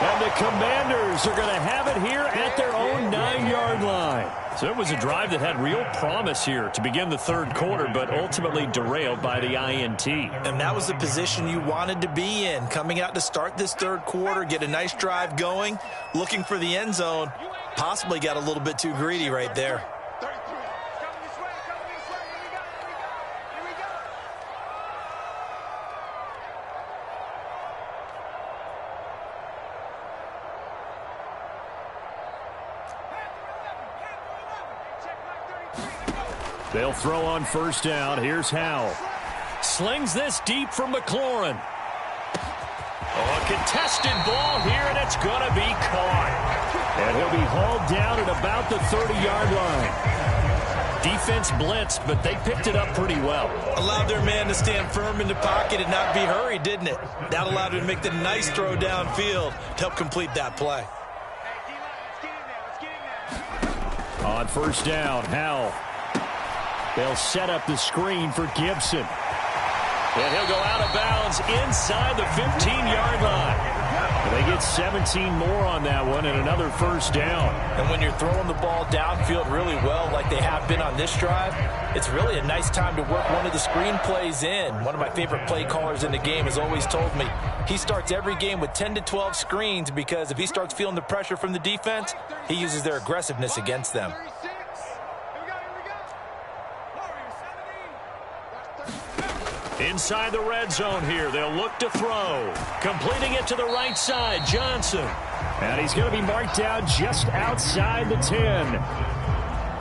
And the Commanders are going to have it here at their own 9-yard line. So it was a drive that had real promise here to begin the 3rd quarter, but ultimately derailed by the INT. And that was the position you wanted to be in, coming out to start this 3rd quarter, get a nice drive going, looking for the end zone. Possibly got a little bit too greedy right there. They'll throw on 1st down. Here's Howell. Slings this deep from McLaurin. Oh, a contested ball here, and it's going to be caught. And he'll be hauled down at about the 30-yard line. Defense blitzed, but they picked it up pretty well. Allowed their man to stand firm in the pocket and not be hurried, didn't it? That allowed him to make the nice throw downfield to help complete that play. On 1st down, Howell. They'll set up the screen for Gibson. And he'll go out of bounds inside the 15-yard line. And they get 17 more on that one and another 1st down. And when you're throwing the ball downfield really well like they have been on this drive, it's really a nice time to work one of the screen plays in. One of my favorite play callers in the game has always told me he starts every game with 10 to 12 screens because if he starts feeling the pressure from the defense, he uses their aggressiveness against them. Inside the red zone here, they'll look to throw. Completing it to the right side, Johnson. And he's going to be marked down just outside the 10.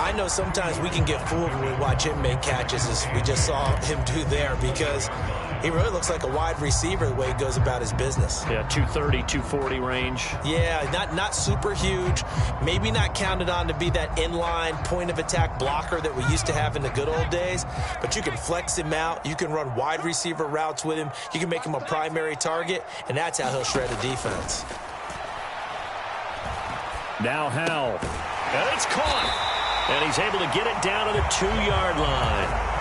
I know sometimes we can get fooled when we watch him make catches, as we just saw him do there, because he really looks like a wide receiver the way he goes about his business. Yeah, 230, 240 range. Yeah, not super huge. Maybe not counted on to be that inline point-of-attack blocker that we used to have in the good old days. But you can flex him out. You can run wide receiver routes with him. You can make him a primary target, and that's how he'll shred the defense. Now Howell. And it's caught. And he's able to get it down to the 2-yard line.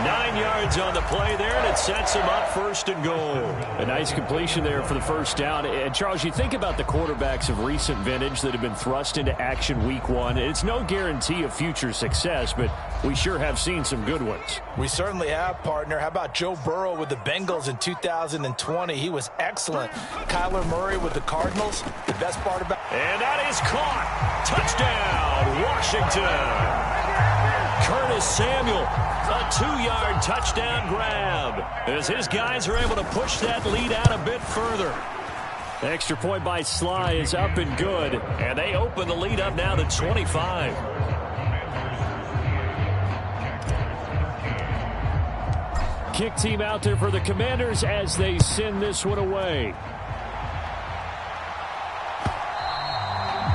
9 yards on the play there, and it sets him up first and goal. A nice completion there for the first down. And, Charles, you think about the quarterbacks of recent vintage that have been thrust into action week 1. It's no guarantee of future success, but we sure have seen some good ones. We certainly have, partner. How about Joe Burrow with the Bengals in 2020? He was excellent. Kyler Murray with the Cardinals. The best part about... And that is caught. Touchdown, Washington. Curtis Samuel, a 2-yard touchdown grab as his guys are able to push that lead out a bit further. The extra point by Sly is up and good, and they open the lead up now to 25. Kick team out there for the Commanders as they send this one away.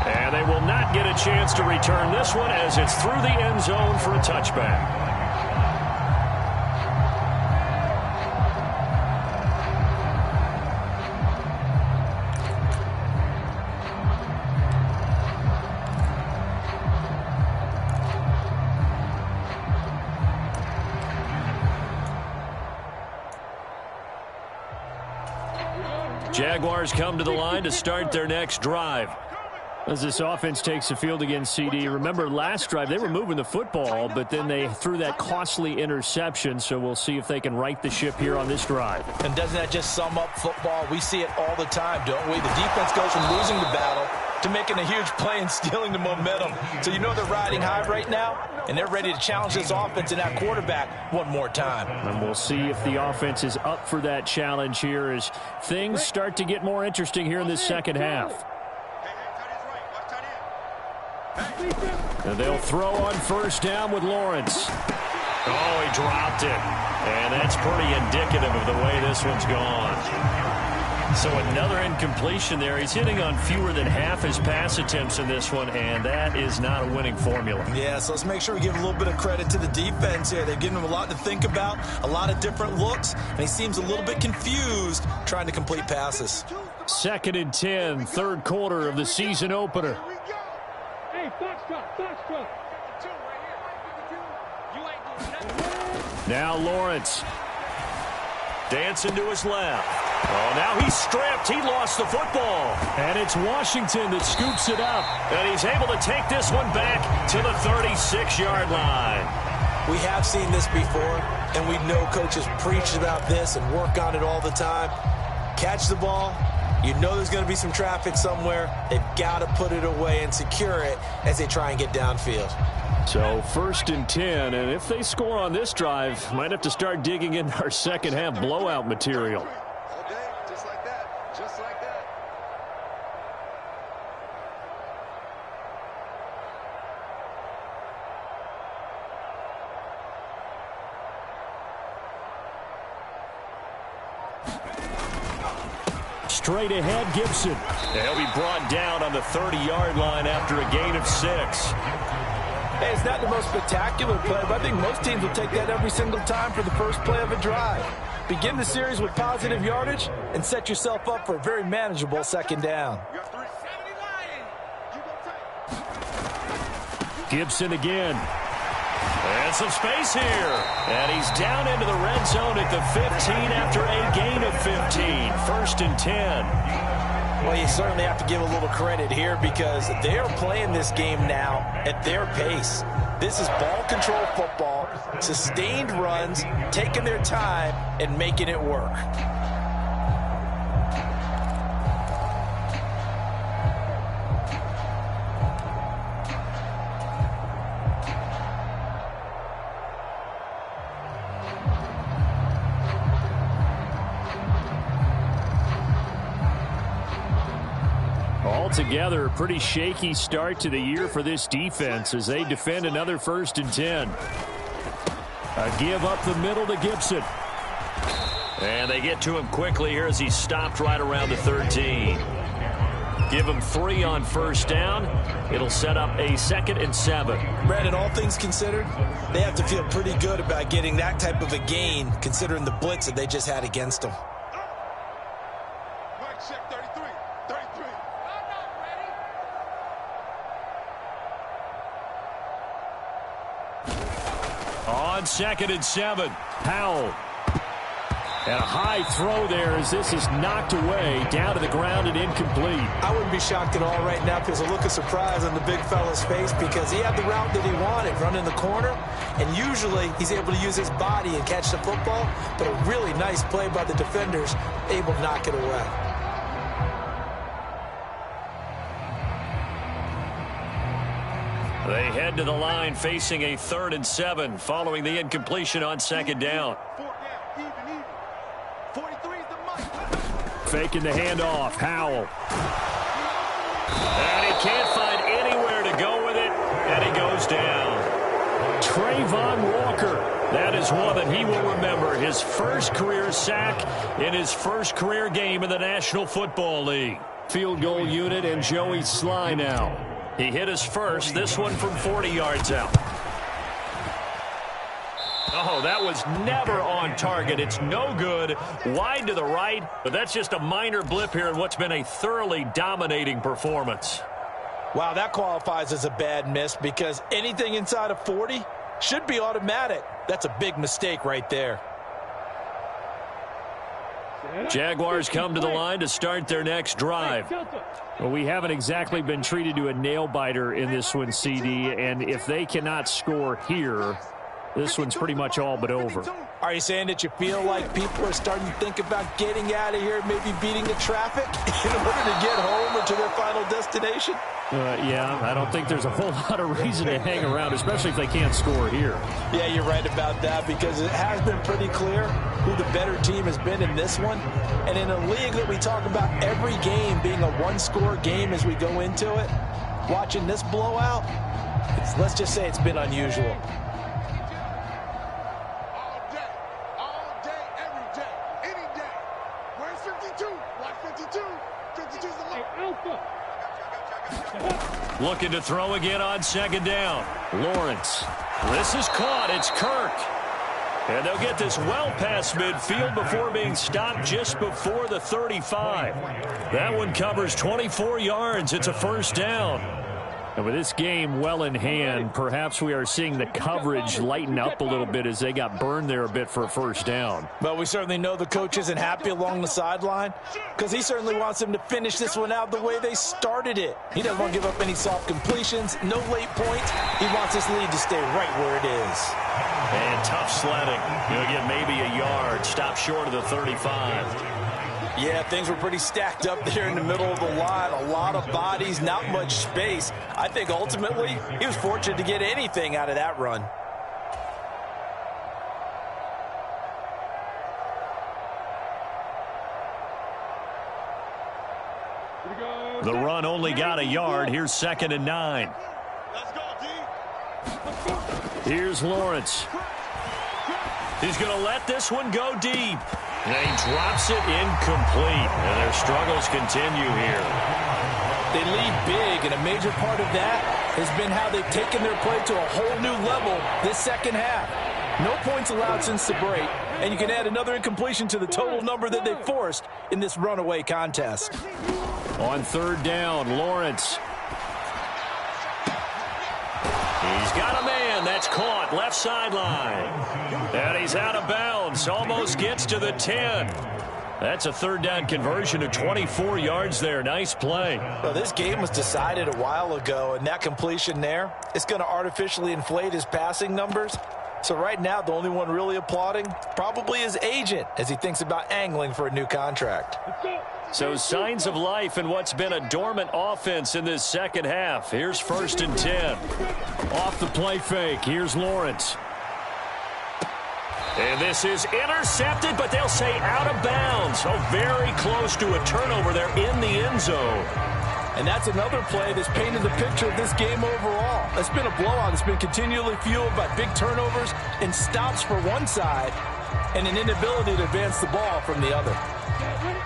And they will not get a chance to return this one as it's through the end zone for a touchback. Jaguars come to the line to start their next drive. As this offense takes the field against CD, remember last drive they were moving the football, but then they threw that costly interception, so we'll see if they can right the ship here on this drive. And doesn't that just sum up football? We see it all the time, don't we? The defense goes from losing the battle to making a huge play and stealing the momentum. So you know they're riding high right now, and they're ready to challenge this offense and that quarterback one more time. And we'll see if the offense is up for that challenge here as things start to get more interesting here in this second half. And they'll throw on first down with Lawrence. Oh, he dropped it. And that's pretty indicative of the way this one's gone. So another incompletion there. He's hitting on fewer than half his pass attempts in this one, and that is not a winning formula. Yeah, so let's make sure we give a little bit of credit to the defense here. They've given him a lot to think about, a lot of different looks, and he seems a little bit confused trying to complete passes. 2nd and 10, third quarter of the season opener. Now Lawrence dancing to his left. Oh, now he's stripped. He lost the football. And it's Washington that scoops it up. And he's able to take this one back to the 36-yard line. We have seen this before, and we know coaches preach about this and work on it all the time. Catch the ball. You know there's going to be some traffic somewhere. They've got to put it away and secure it as they try and get downfield. So 1st and 10, and if they score on this drive, might have to start digging in our second half blowout material. Okay, just like that, just like that. Straight ahead, Gibson. They'll be brought down on the 30-yard line after a gain of 6. Hey, it's not the most spectacular play, but I think most teams will take that every single time for the first play of a drive. Begin the series with positive yardage and set yourself up for a very manageable second down. Gibson again. And some space here. And he's down into the red zone at the 15 after a gain of 15. 1st and 10. Well, you certainly have to give a little credit here because they are playing this game now at their pace. This is ball control football, sustained runs, taking their time, and making it work. Altogether, a pretty shaky start to the year for this defense as they defend another 1st and 10. A give up the middle to Gibson. And they get to him quickly here as he's stopped right around the 13. Give him 3 on 1st down. It'll set up a 2nd and 7. Brandon, all things considered, they have to feel pretty good about getting that type of a gain considering the blitz that they just had against them. Check 33. 33. On 2nd and 7, Powell. And a high throw there as this is knocked away down to the ground and incomplete. I wouldn't be shocked at all right now because a look of surprise on the big fella's face because he had the route that he wanted, running the corner, and usually he's able to use his body and catch the football, but a really nice play by the defenders, able to knock it away. They head to the line facing a 3rd and 7 following the incompletion on 2nd down. Faking the handoff, Howell. And he can't find anywhere to go with it, and he goes down. Trayvon Walker, that is one that he will remember. His first career sack in his first career game in the National Football League. Field goal unit and Joey Sly now. He hit his first, this one from 40 yards out. Oh, that was never on target. It's no good. Wide to the right, but that's just a minor blip here in what's been a thoroughly dominating performance. Wow, that qualifies as a bad miss because anything inside of 40 should be automatic. That's a big mistake right there. Jaguars come to the line to start their next drive. Well, we haven't exactly been treated to a nail-biter in this one, CD, and if they cannot score here, this one's pretty much all but over. Are you saying that you feel like people are starting to think about getting out of here, maybe beating the traffic in order to get home or to their final destination? Yeah, I don't think there's a whole lot of reason to hang around, especially if they can't score here. Yeah, you're right about that because it has been pretty clear who the better team has been in this one. And in a league that we talk about every game being a one-score game as we go into it, watching this blowout, let's just say it's been unusual. Looking to throw again on 2nd down. Lawrence. This is caught. It's Kirk. And they'll get this well past midfield before being stopped just before the 35. That one covers 24 yards. It's a 1st down. And with this game well in hand, perhaps we are seeing the coverage lighten up a little bit as they got burned there a bit for a 1st down. But we certainly know the coach isn't happy along the sideline because he certainly wants them to finish this one out the way they started it. He doesn't want to give up any soft completions, no late points. He wants this lead to stay right where it is. And tough sledding. You'll get maybe a yard. Stop short of the 35. Yeah, things were pretty stacked up there in the middle of the line. A lot of bodies, not much space. I think ultimately he was fortunate to get anything out of that run. The run only got a yard. Here's 2nd and 9. Let's go, D. Here's Lawrence. He's going to let this one go deep. And he drops it incomplete. And their struggles continue here. They lead big, and a major part of that has been how they've taken their play to a whole new level this second half. No points allowed since the break, and you can add another incompletion to the total number that they forced in this runaway contest. On 3rd down, Lawrence. He's got a man. That's caught. Left sideline. And he's out of bounds. Almost gets to the 10. That's a 3rd down conversion of 24 yards there. Nice play. Well, this game was decided a while ago, and that completion there is going to artificially inflate his passing numbers. So right now, the only one really applauding probably his agent as he thinks about angling for a new contract. So signs of life in what's been a dormant offense in this second half. Here's 1st and 10. Off the play fake. Here's Lawrence. And this is intercepted, but they'll say out of bounds. Oh, very close to a turnover there in the end zone. And that's another play that's painted the picture of this game overall. It's been a blowout. It's been continually fueled by big turnovers and stops for one side and an inability to advance the ball from the other.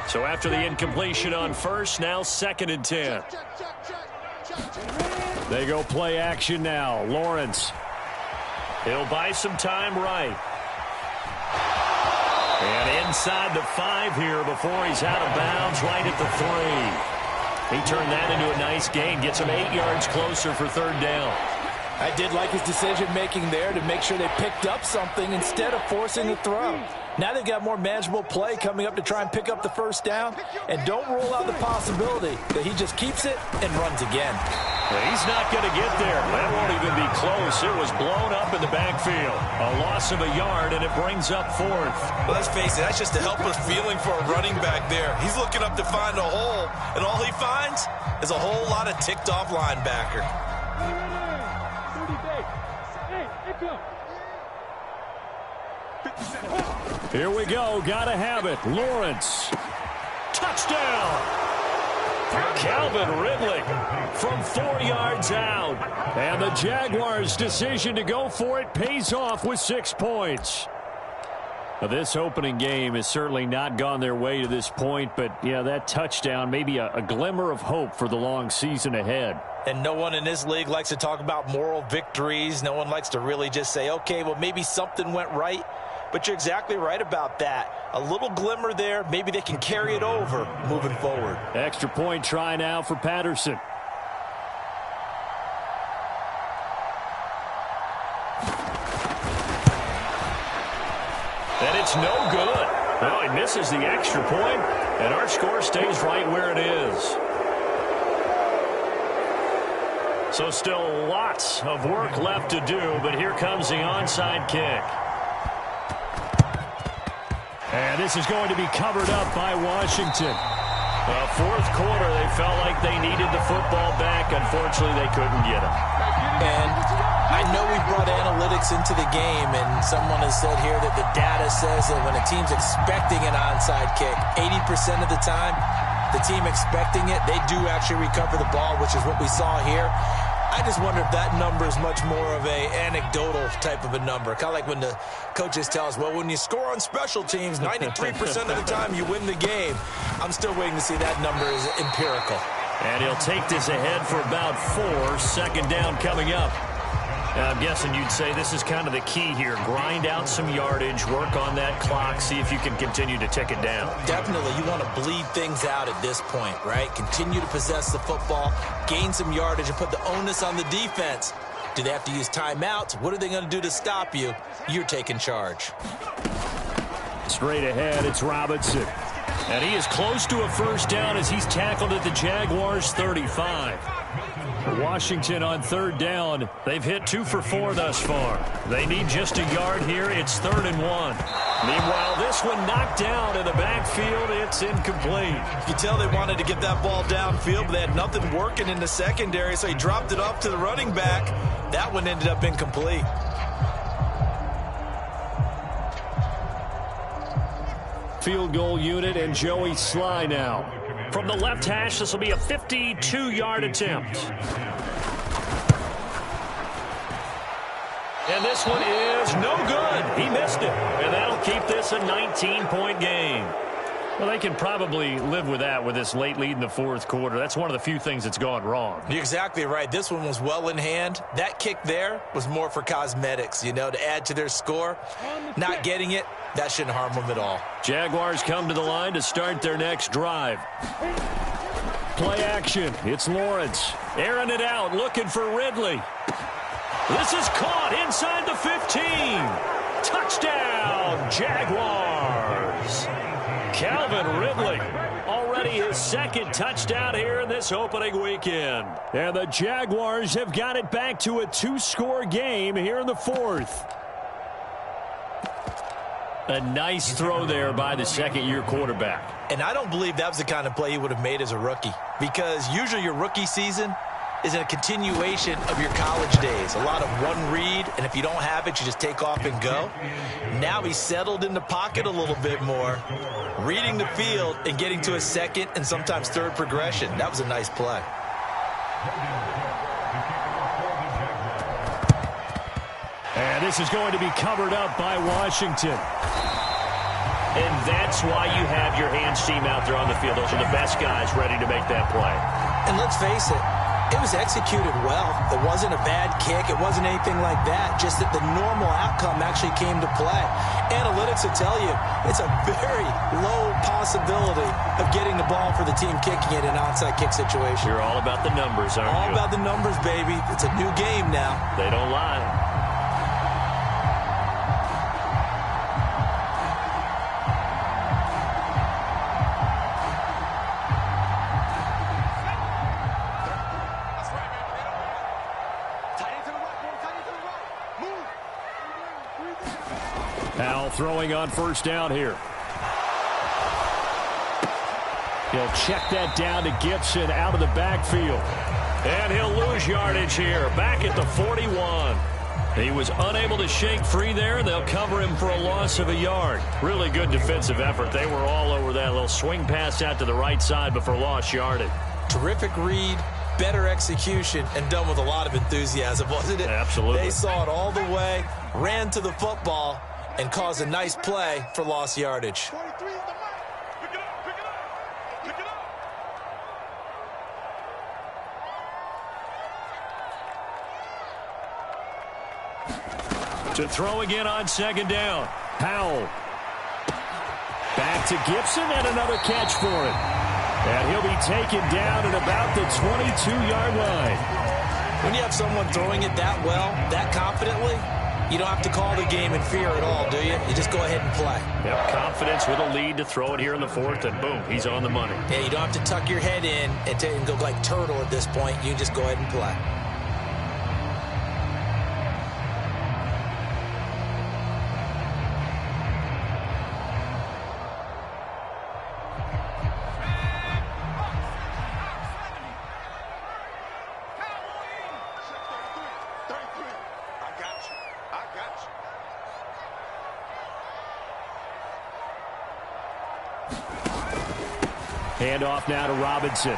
So after the incompletion on first, now 2nd and 10. They go play action now. Lawrence. He'll buy some time right. And inside the 5 here before he's out of bounds right at the 3. He turned that into a nice gain. Gets him 8 yards closer for 3rd down. I did like his decision-making there to make sure they picked up something instead of forcing the throw. Now they've got more manageable play coming up to try and pick up the 1st down. And don't rule out the possibility that he just keeps it and runs again. Well, he's not going to get there. That won't even be close. It was blown up in the backfield. A loss of a yard, and it brings up 4th. Well, let's face it, that's just a helpless feeling for a running back there. He's looking up to find a hole, and all he finds is a whole lot of ticked-off linebacker. Here we go. Gotta have it. Lawrence. Touchdown. Calvin Ridley from 4 yards out. And the Jaguars' decision to go for it pays off with 6 points. Now, this opening game has certainly not gone their way to this point, but yeah, that touchdown may be a glimmer of hope for the long season ahead. And no one in this league likes to talk about moral victories. No one likes to really just say, okay, well, maybe something went right. But you're exactly right about that. A little glimmer there. Maybe they can carry it over moving forward. Extra point try now for Patterson. And it's no good. Well, he misses the extra point, and our score stays right where it is. So still lots of work left to do, but here comes the onside kick. And this is going to be covered up by Washington. 4th quarter, they felt like they needed the football back. Unfortunately, they couldn't get it. And I know we brought analytics into the game, and someone has said here that the data says that when a team's expecting an onside kick, 80% of the time, the team expecting it, they do actually recover the ball, which is what we saw here. I just wonder if that number is much more of a anecdotal type of a number. Kind of like when the coaches tell us, well, when you score on special teams, 93% of the time you win the game. I'm still waiting to see that number is empirical. And he'll take this ahead for about 4. 2nd down coming up. I'm guessing you'd say this is kind of the key here. Grind out some yardage, work on that clock, see if you can continue to tick it down. Definitely. You want to bleed things out at this point, right? Continue to possess the football, gain some yardage, and put the onus on the defense. Do they have to use timeouts? What are they going to do to stop you? You're taking charge. Straight ahead, it's Robinson. And he is close to a 1st down as he's tackled at the Jaguars' 35. Washington on 3rd down. They've hit 2 for 4 thus far. They need just a yard here. It's 3rd and 1. Meanwhile, this one knocked down in the backfield. It's incomplete. You can tell they wanted to get that ball downfield, but they had nothing working in the secondary, so he dropped it off to the running back. That one ended up incomplete. Field goal unit and Joey Sly now. From the left hash, this will be a 52-yard attempt. And this one is no good. He missed it. And that'll keep this a 19-point game. Well, they can probably live with that with this late lead in the 4th quarter. That's one of the few things that's gone wrong. You're exactly right. This one was well in hand. That kick there was more for cosmetics, you know, to add to their score. Not getting it, that shouldn't harm them at all. Jaguars come to the line to start their next drive. Play action. It's Lawrence. Airing it out, looking for Ridley. This is caught inside the 15. Touchdown, Jaguars. Calvin Ridley, already his 2nd touchdown here in this opening weekend. And the Jaguars have got it back to a 2-score game here in the 4th. A nice throw there by the 2nd-year quarterback. And I don't believe that was the kind of play he would have made as a rookie, because usually your rookie season is a continuation of your college days. A lot of one read, and if you don't have it, you just take off and go. Now he's settled in the pocket a little bit more, reading the field and getting to a 2nd and sometimes 3rd progression. That was a nice play. And this is going to be covered up by Washington. And that's why you have your hands team out there on the field. Those are the best guys ready to make that play. And let's face it, it was executed well. It wasn't a bad kick. It wasn't anything like that. Just that the normal outcome actually came to play. Analytics will tell you it's a very low possibility of getting the ball for the team kicking it in an onside kick situation. You're all about the numbers, aren't you? All about the numbers, baby. It's a new game now. They don't lie. Powell throwing on first down here. He'll check that down to Gibson out of the backfield. And he'll lose yardage here, back at the 41. He was unable to shake free there. They'll cover him for a loss of a yard. Really good defensive effort. They were all over that little swing pass out to the right side, but for lost yardage. Terrific read, better execution, and done with a lot of enthusiasm, wasn't it? Absolutely. They saw it all the way, ran to the football, and caused a nice play for lost yardage. 23 is the mark. Pick it up, pick it up, pick it up. To throw again on second down. Powell. Back to Gibson and another catch for him. And he'll be taken down at about the 22-yard line. When you have someone throwing it that well, that confidently, you don't have to call the game in fear at all, do you? You just go ahead and play. Yep, confidence with a lead to throw it here in the fourth, and boom, he's on the money. Yeah, you don't have to tuck your head in and go like turtle at this point. You just go ahead and play. Handoff now to Robinson.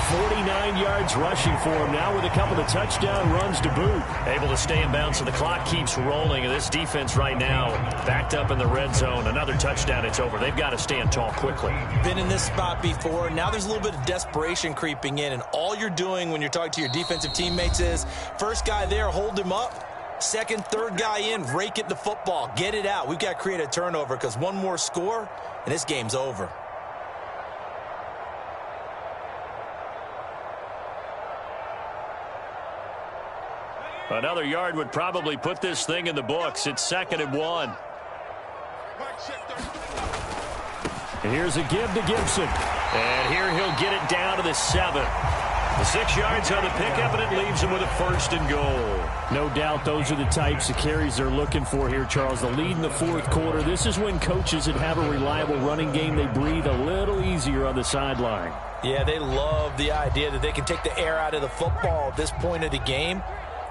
49 yards rushing for him now with a couple of touchdown runs to boot. Able to stay in bounds, so the clock keeps rolling. And this defense right now backed up in the red zone. Another touchdown, it's over. They've got to stand tall quickly. Been in this spot before. Now there's a little bit of desperation creeping in. And all you're doing when you're talking to your defensive teammates is first guy there, hold him up. Second, third guy in, rake it the football. Get it out. We've got to create a turnover because one more score, and this game's over. Another yard would probably put this thing in the books. It's 2nd and 1. And here's a give to Gibson. And here he'll get it down to the 7. The 6 yards on the pickup, and it leaves him with a 1st and goal. No doubt those are the types of carries they're looking for here, Charles. The lead in the fourth quarter. This is when coaches that have a reliable running game, they breathe a little easier on the sideline. Yeah, they love the idea that they can take the air out of the football at this point of the game.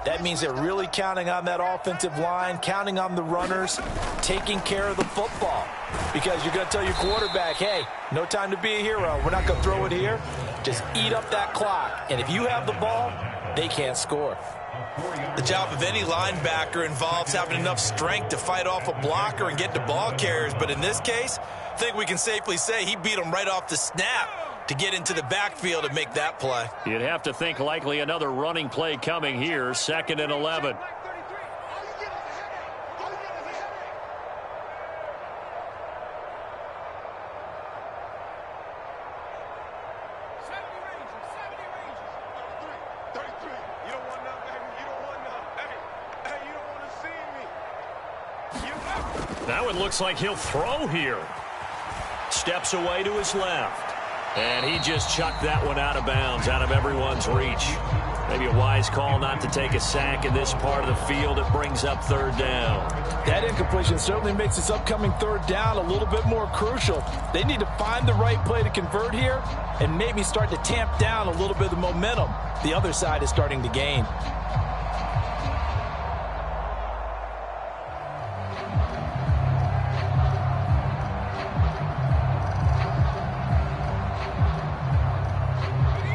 That means they're really counting on that offensive line, counting on the runners, taking care of the football. Because you're going to tell your quarterback, hey, no time to be a hero. We're not going to throw it here. Just eat up that clock. And if you have the ball, they can't score. The job of any linebacker involves having enough strength to fight off a blocker and get to ball carriers. But in this case, I think we can safely say he beat him right off the snap to get into the backfield and make that play. You'd have to think likely another running play coming here, 2nd and 11. Now it looks like he'll throw here. Steps away to his left. And he just chucked that one out of bounds, out of everyone's reach. Maybe a wise call not to take a sack in this part of the field. It brings up 3rd down. That incompletion certainly makes this upcoming 3rd down a little bit more crucial. They need to find the right play to convert here and maybe start to tamp down a little bit of momentum. The other side is starting to gain.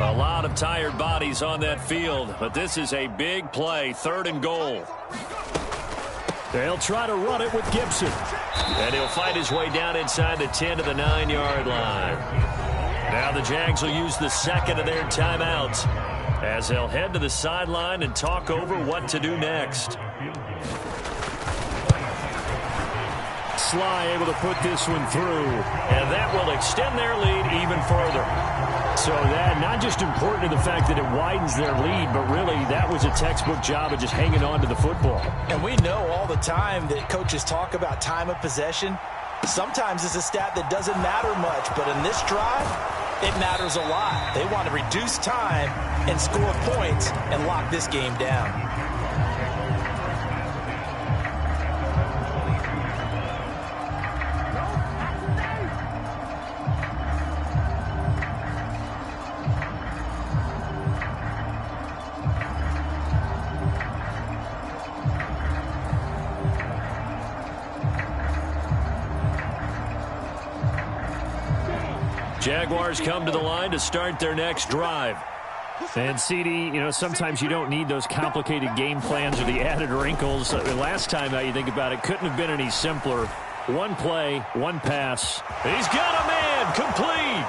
A lot of tired bodies on that field, but this is a big play, 3rd and goal. They'll try to run it with Gibson. And he'll fight his way down inside the 10 to the 9-yard line. Now the Jags will use the second of their timeouts as they'll head to the sideline and talk over what to do next. Sly able to put this one through, and that will extend their lead even further. So that not just important to the fact that it widens their lead, but really that was a textbook job of just hanging on to the football. And we know all the time that coaches talk about time of possession. Sometimes it's a stat that doesn't matter much, but in this drive, it matters a lot. They want to reduce time and score points and lock this game down. Jaguars come to the line to start their next drive. And CD, sometimes you don't need those complicated game plans or the added wrinkles. Last time, now you think about it, couldn't have been any simpler. One play, one pass. He's got a man, complete.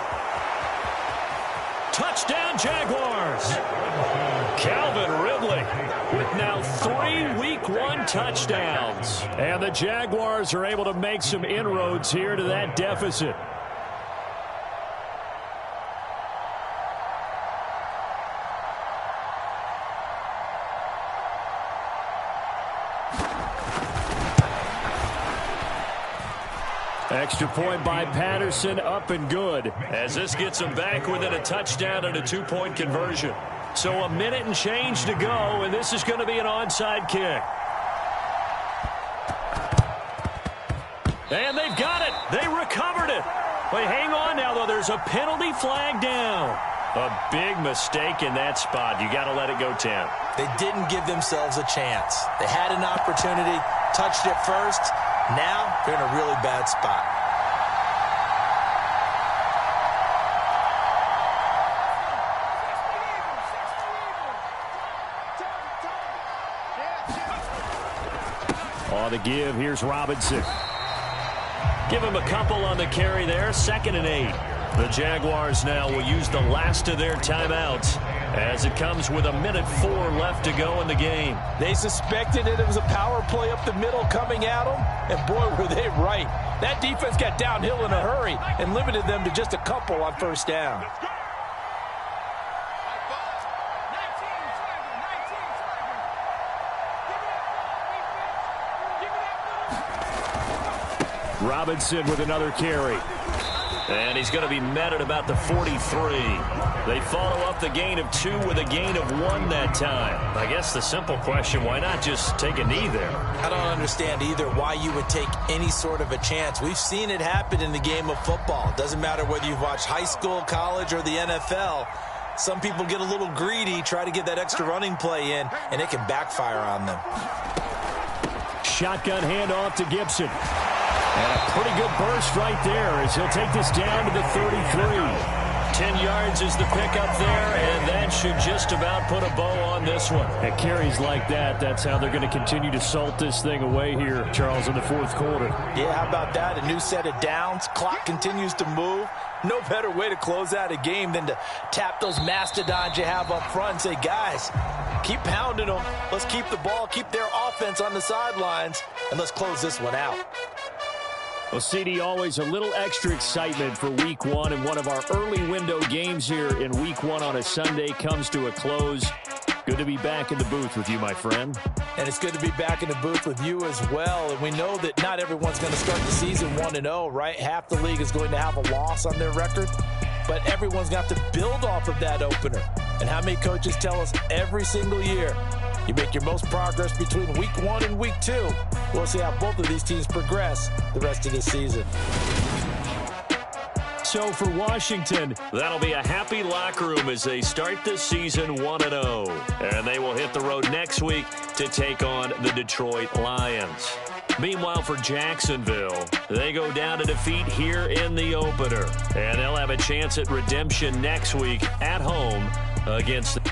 Touchdown, Jaguars. Calvin Ridley with now 3 Week 1 touchdowns. And the Jaguars are able to make some inroads here to that deficit. Extra point by Patterson, up and good. As this gets them back within a touchdown and a 2-point conversion. So a minute and change to go, and this is going to be an onside kick. And they've got it. They recovered it. Wait, hang on now, though. There's a penalty flag down. A big mistake in that spot. You got to let it go, Tim. They didn't give themselves a chance. They had an opportunity, touched it first. Now they're in a really bad spot. On the give, here's Robinson. Give him a couple on the carry there, 2nd and 8. The Jaguars now will use the last of their timeouts as it comes with 1:04 left to go in the game. They suspected it was a power play up the middle coming at them, and boy, were they right. That defense got downhill in a hurry and limited them to just a couple on 1st down. Robinson with another carry. And he's going to be met at about the 43. They follow up the gain of 2 with a gain of 1 that time. I guess the simple question, why not just take a knee there? I don't understand either why you would take any sort of a chance. We've seen it happen in the game of football. It doesn't matter whether you've watched high school, college, or the NFL. Some people get a little greedy, try to get that extra running play in, and it can backfire on them. Shotgun handoff to Gibson. And a pretty good burst right there as he'll take this down to the 33. 10 yards is the pickup there, and that should just about put a bow on this one. At carries like that, that's how they're going to continue to salt this thing away here, Charles, in the 4th quarter. Yeah, how about that? A new set of downs. Clock continues to move. No better way to close out a game than to tap those mastodons you have up front and say, guys, keep pounding them. Let's keep the ball, keep their offense on the sidelines, and let's close this one out. Well, CD, always a little extra excitement for Week 1, and one of our early window games here in Week 1 on a Sunday comes to a close. Good to be back in the booth with you, my friend. And it's good to be back in the booth with you as well. And we know that not everyone's going to start the season 1-0, right? Half the league is going to have a loss on their record. But everyone's got to build off of that opener. And how many coaches tell us every single year, you make your most progress between Week 1 and Week 2. We'll see how both of these teams progress the rest of the season. So for Washington, that'll be a happy locker room as they start the season 1-0. And they will hit the road next week to take on the Detroit Lions. Meanwhile, for Jacksonville, they go down to defeat here in the opener. And they'll have a chance at redemption next week at home against